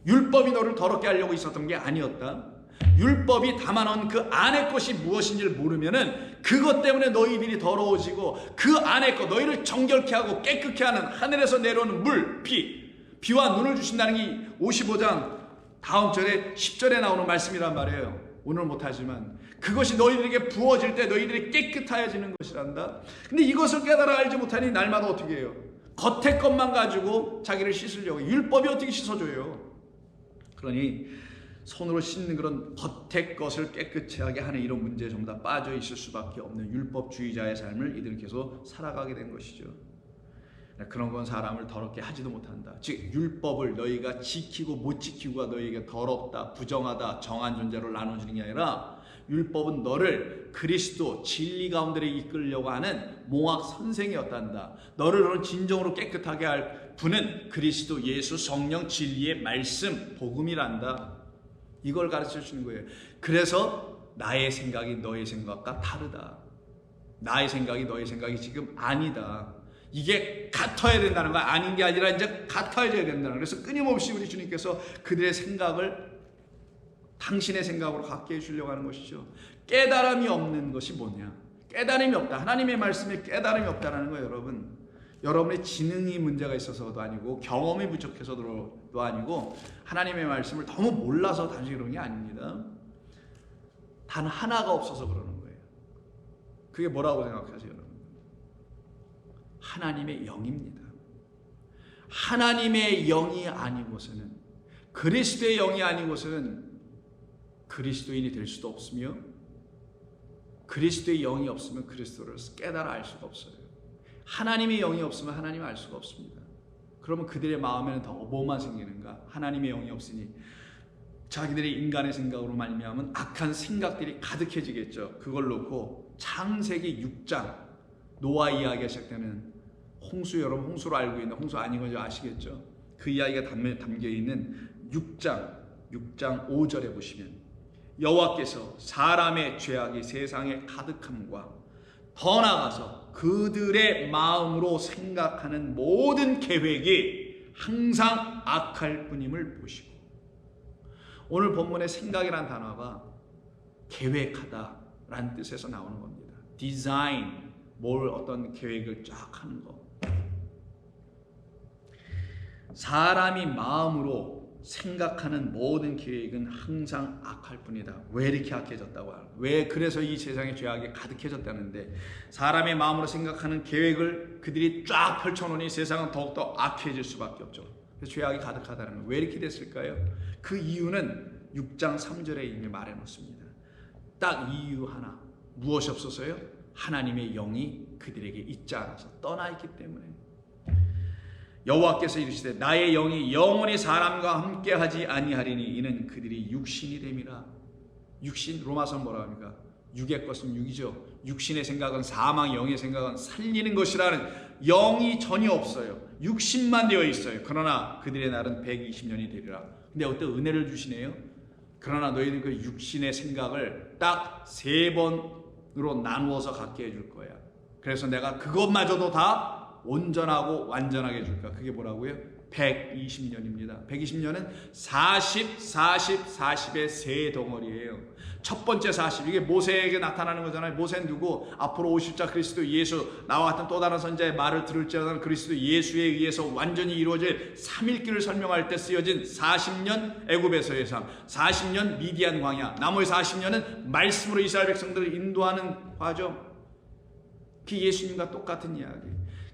[SPEAKER 1] 율법이 너를 더럽게 하려고 있었던 게 아니었다. 율법이 담아놓은 그 안의 것이 무엇인지를 모르면은 그것 때문에 너희들이 더러워지고 그 안의 것 너희를 정결케 하고 깨끗게 하는 하늘에서 내려오는 물, 비와 눈을 주신다는 게 55장 다음 절에 10절에 나오는 말씀이란 말이에요. 오늘 못하지만 그것이 너희들에게 부어질 때 너희들이 깨끗해지는 것이란다. 근데 이것을 깨달아 알지 못하니 날마다 어떻게 해요? 겉의 것만 가지고 자기를 씻으려고. 율법이 어떻게 씻어줘요? 그러니 손으로 씻는 그런 겉의 것을 깨끗이 하게 하는 이런 문제에 전부 다 빠져 있을 수밖에 없는 율법주의자의 삶을 이들은 계속 살아가게 된 것이죠. 그런 건 사람을 더럽게 하지도 못한다. 즉 율법을 너희가 지키고 못 지키고가 너희에게 더럽다, 부정하다, 정한 존재로 나눠주는 게 아니라 율법은 너를 그리스도 진리 가운데 이끌려고 하는 몽학 선생이었단다. 너를 진정으로 깨끗하게 할 분은 그리스도 예수 성령 진리의 말씀 복음이란다. 이걸 가르쳐 주는 거예요. 그래서 나의 생각이 너의 생각과 다르다. 나의 생각이 너의 생각이 지금 아니다. 이게 같아야 된다는 거 아닌 게 아니라 이제 같아져야 된다는. 그래서 끊임없이 우리 주님께서 그들의 생각을 당신의 생각으로 갖게 해주려고 하는 것이죠. 깨달음이 없는 것이 뭐냐? 깨달음이 없다. 하나님의 말씀에 깨달음이 없다는 거예요, 여러분. 여러분의 지능이 문제가 있어서도 아니고 경험이 부족해서도 아니고 하나님의 말씀을 너무 몰라서 단지 그런 게 아닙니다. 단 하나가 없어서 그러는 거예요. 그게 뭐라고 생각하세요, 여러분? 하나님의 영입니다. 하나님의 영이 아니고서는, 그리스도의 영이 아니고서는 그리스도인이 될 수도 없으며 그리스도의 영이 없으면 그리스도를 깨달아 알 수가 없어요. 하나님의 영이 없으면 하나님을 알 수가 없습니다. 그러면 그들의 마음에는 더 뭐만 생기는가? 하나님의 영이 없으니 자기들의 인간의 생각으로 말미암은 악한 생각들이 가득해지겠죠. 그걸 놓고 창세기 6장 노아 이야기가 시작되는 홍수, 여러분 홍수로 알고 있는 홍수 아닌 건지 아시겠죠? 그 이야기가 담겨있는 6장 5절에 보시면 여호와께서 사람의 죄악이 세상에 가득함과 더 나아가서 그들의 마음으로 생각하는 모든 계획이 항상 악할 뿐임을 보시고, 오늘 본문의 생각이란 단어가 계획하다라는 뜻에서 나오는 겁니다. 디자인, 뭘 어떤 계획을 쫙 하는 거. 사람이 마음으로 생각하는 모든 계획은 항상 악할 뿐이다. 왜 이렇게 악해졌다고 하는? 왜 그래서 이 세상에 죄악이 가득해졌다는데, 사람의 마음으로 생각하는 계획을 그들이 쫙 펼쳐놓으니 세상은 더욱더 악해질 수밖에 없죠. 그래서 죄악이 가득하다는 건 왜 이렇게 됐을까요? 그 이유는 6장 3절에 이미 말해놓습니다. 딱 이유 하나. 무엇이 없어서요? 하나님의 영이 그들에게 있지 않아서 떠나있기 때문에. 여호와께서 이르시되 나의 영이 영원히 사람과 함께하지 아니하리니 이는 그들이 육신이 됨이라. 육신, 로마서는 뭐라고 합니까? 육의 것은 육이죠. 육신의 생각은 사망, 영의 생각은 살리는 것이라는, 영이 전혀 없어요. 육신만 되어 있어요. 그러나 그들의 날은 120년이 되리라. 근데 어떤 은혜를 주시네요. 그러나 너희는 그 육신의 생각을 딱 3번으로 나누어서 갖게 해줄 거야. 그래서 내가 그것마저도 다 온전하고 완전하게 해줄까. 그게 뭐라고요? 120년입니다. 120년은 40, 40, 40의 세 덩어리예요. 첫 번째 40, 이게 모세에게 나타나는 거잖아요. 모세는 누구? 앞으로 오실 자 그리스도 예수, 나와 같은 또 다른 선자의 말을 들을지어다 그리스도 예수에 의해서 완전히 이루어질 3일길을 설명할 때 쓰여진 40년 애굽에서의 삶, 40년 미디안 광야, 나머지 40년은 말씀으로 이스라엘 백성들을 인도하는 과정. 그게 예수님과 똑같은 이야기.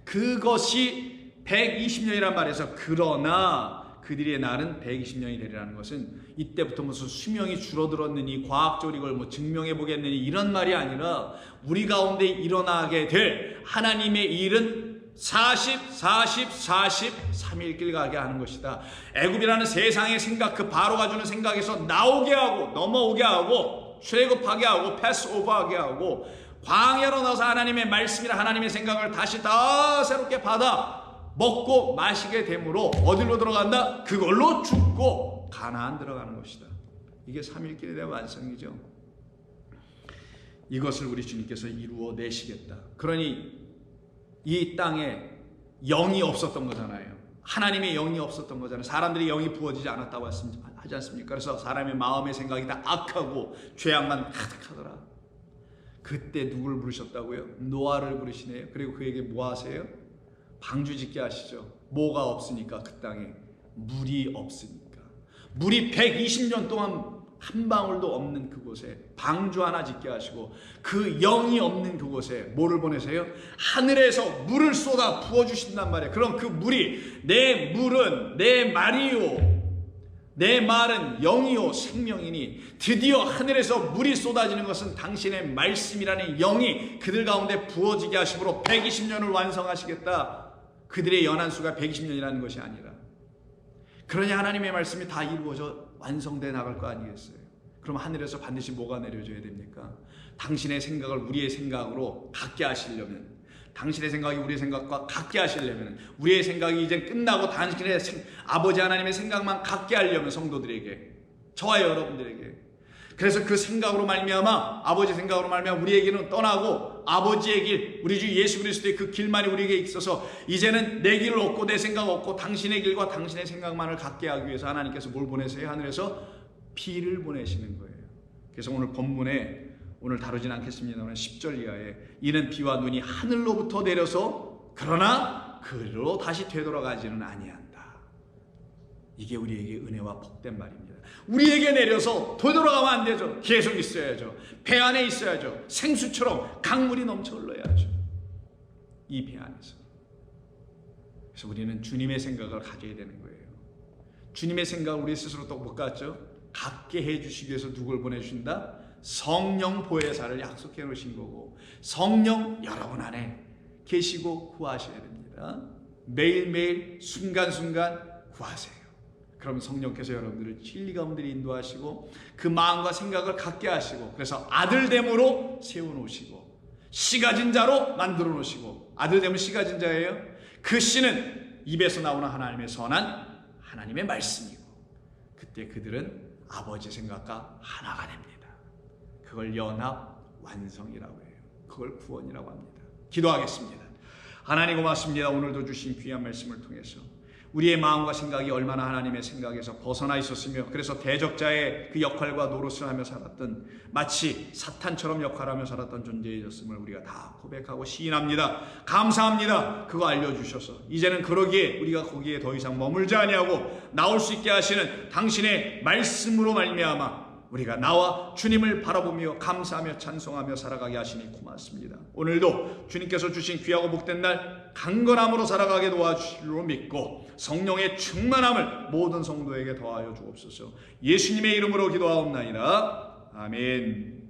[SPEAKER 1] 그것이 120년이란 말에서 그러나 그들의 날은 120년이 되리라는 것은 이때부터 무슨 수명이 줄어들었느니 과학적으로 이걸 뭐 증명해 보겠느니 이런 말이 아니라 우리 가운데 일어나게 될 하나님의 일은 3일 길 가게 하는 것이다. 애굽이라는 세상의 생각, 그 바로가 주는 생각에서 나오게 하고 넘어오게 하고 출애굽하게 하고 패스오버하게 하고 광야로 나서 하나님의 말씀이나 하나님의 생각을 다시 다 새롭게 받아 먹고 마시게 되므로 어디로 들어간다? 그걸로 죽고 가나안 들어가는 것이다. 이게 3일 길에 대한 완성이죠. 이것을 우리 주님께서 이루어 내시겠다. 그러니 이 땅에 영이 없었던 거잖아요. 하나님의 영이 없었던 거잖아요. 사람들이 영이 부어지지 않았다고 하지 않습니까? 그래서 사람의 마음의 생각이 다 악하고 죄악만 가득하더라. 그때 누구를 부르셨다고요? 노아를 부르시네요. 그리고 그에게 뭐 하세요? 방주 짓게 하시죠. 뭐가 없으니까 그 땅에 물이 없으니까. 물이 120년 동안 한 방울도 없는 그곳에 방주 하나 짓게 하시고 그 영이 없는 그곳에 뭐를 보내세요? 하늘에서 물을 쏟아 부어주신단 말이에요. 그럼 그 물이 내 물은 내 말이요 내 말은 영이요 생명이니 드디어 하늘에서 물이 쏟아지는 것은 당신의 말씀이라는 영이 그들 가운데 부어지게 하심으로 120년을 완성하시겠다. 그들의 연한수가 120년이라는 것이 아니라 그러니 하나님의 말씀이 다 이루어져 완성돼 나갈 거 아니겠어요? 그럼 하늘에서 반드시 뭐가 내려줘야 됩니까? 당신의 생각을 우리의 생각으로 같게 하시려면, 당신의 생각이 우리의 생각과 같게 하시려면, 우리의 생각이 이제 끝나고 당신의 아버지 하나님의 생각만 같게 하려면 성도들에게, 저와 여러분들에게, 그래서 그 생각으로 말미암아 아버지 생각으로 말미암아 우리에게는 떠나고 아버지의 길, 우리 주 예수 그리스도의 그 길만이 우리에게 있어서 이제는 내 길을 얻고 내 생각 얻고 당신의 길과 당신의 생각만을 갖게 하기 위해서 하나님께서 뭘 보내세요? 하늘에서 비를 보내시는 거예요. 그래서 오늘 본문에 오늘 다루진 않겠습니다만 10절 이하에 이는 비와 눈이 하늘로부터 내려서 그러나 그로 다시 되돌아가지는 아니한다. 이게 우리에게 은혜와 복된 말입니다. 우리에게 내려서 되돌아가면 안 되죠. 계속 있어야죠. 배 안에 있어야죠. 생수처럼 강물이 넘쳐 흘러야죠. 이 배 안에서. 그래서 우리는 주님의 생각을 가져야 되는 거예요. 주님의 생각을 우리 스스로 또 못 갖죠. 갖게 해주시기 위해서 누굴 보내주신다? 성령 보혜사를 약속해 놓으신 거고 성령 여러분 안에 계시고 구하셔야 됩니다. 매일매일 순간순간 구하세요. 그럼 성령께서 여러분들을 진리 가운데 인도하시고 그 마음과 생각을 갖게 하시고 그래서 아들됨으로 세워놓으시고 씨 가진 자로 만들어 놓으시고 아들됨은 씨 가진 자예요. 그 씨는 입에서 나오는 하나님의 선한 하나님의 말씀이고 그때 그들은 아버지 생각과 하나가 됩니다. 그걸 연합 완성이라고 해요. 그걸 구원이라고 합니다. 기도하겠습니다. 하나님 고맙습니다. 오늘도 주신 귀한 말씀을 통해서 우리의 마음과 생각이 얼마나 하나님의 생각에서 벗어나 있었으며 그래서 대적자의 그 역할과 노릇을 하며 살았던 마치 사탄처럼 역할하며 살았던 존재였음을 우리가 다 고백하고 시인합니다. 감사합니다. 그거 알려주셔서 이제는 그러기에 우리가 거기에 더 이상 머물지 아니하고 나올 수 있게 하시는 당신의 말씀으로 말미암아 우리가 나와 주님을 바라보며 감사하며 찬송하며 살아가게 하시니 고맙습니다. 오늘도 주님께서 주신 귀하고 복된 날 강건함으로 살아가게 도와주시리로 믿고 성령의 충만함을 모든 성도에게 더하여 주옵소서. 예수님의 이름으로 기도하옵나이다. 아멘.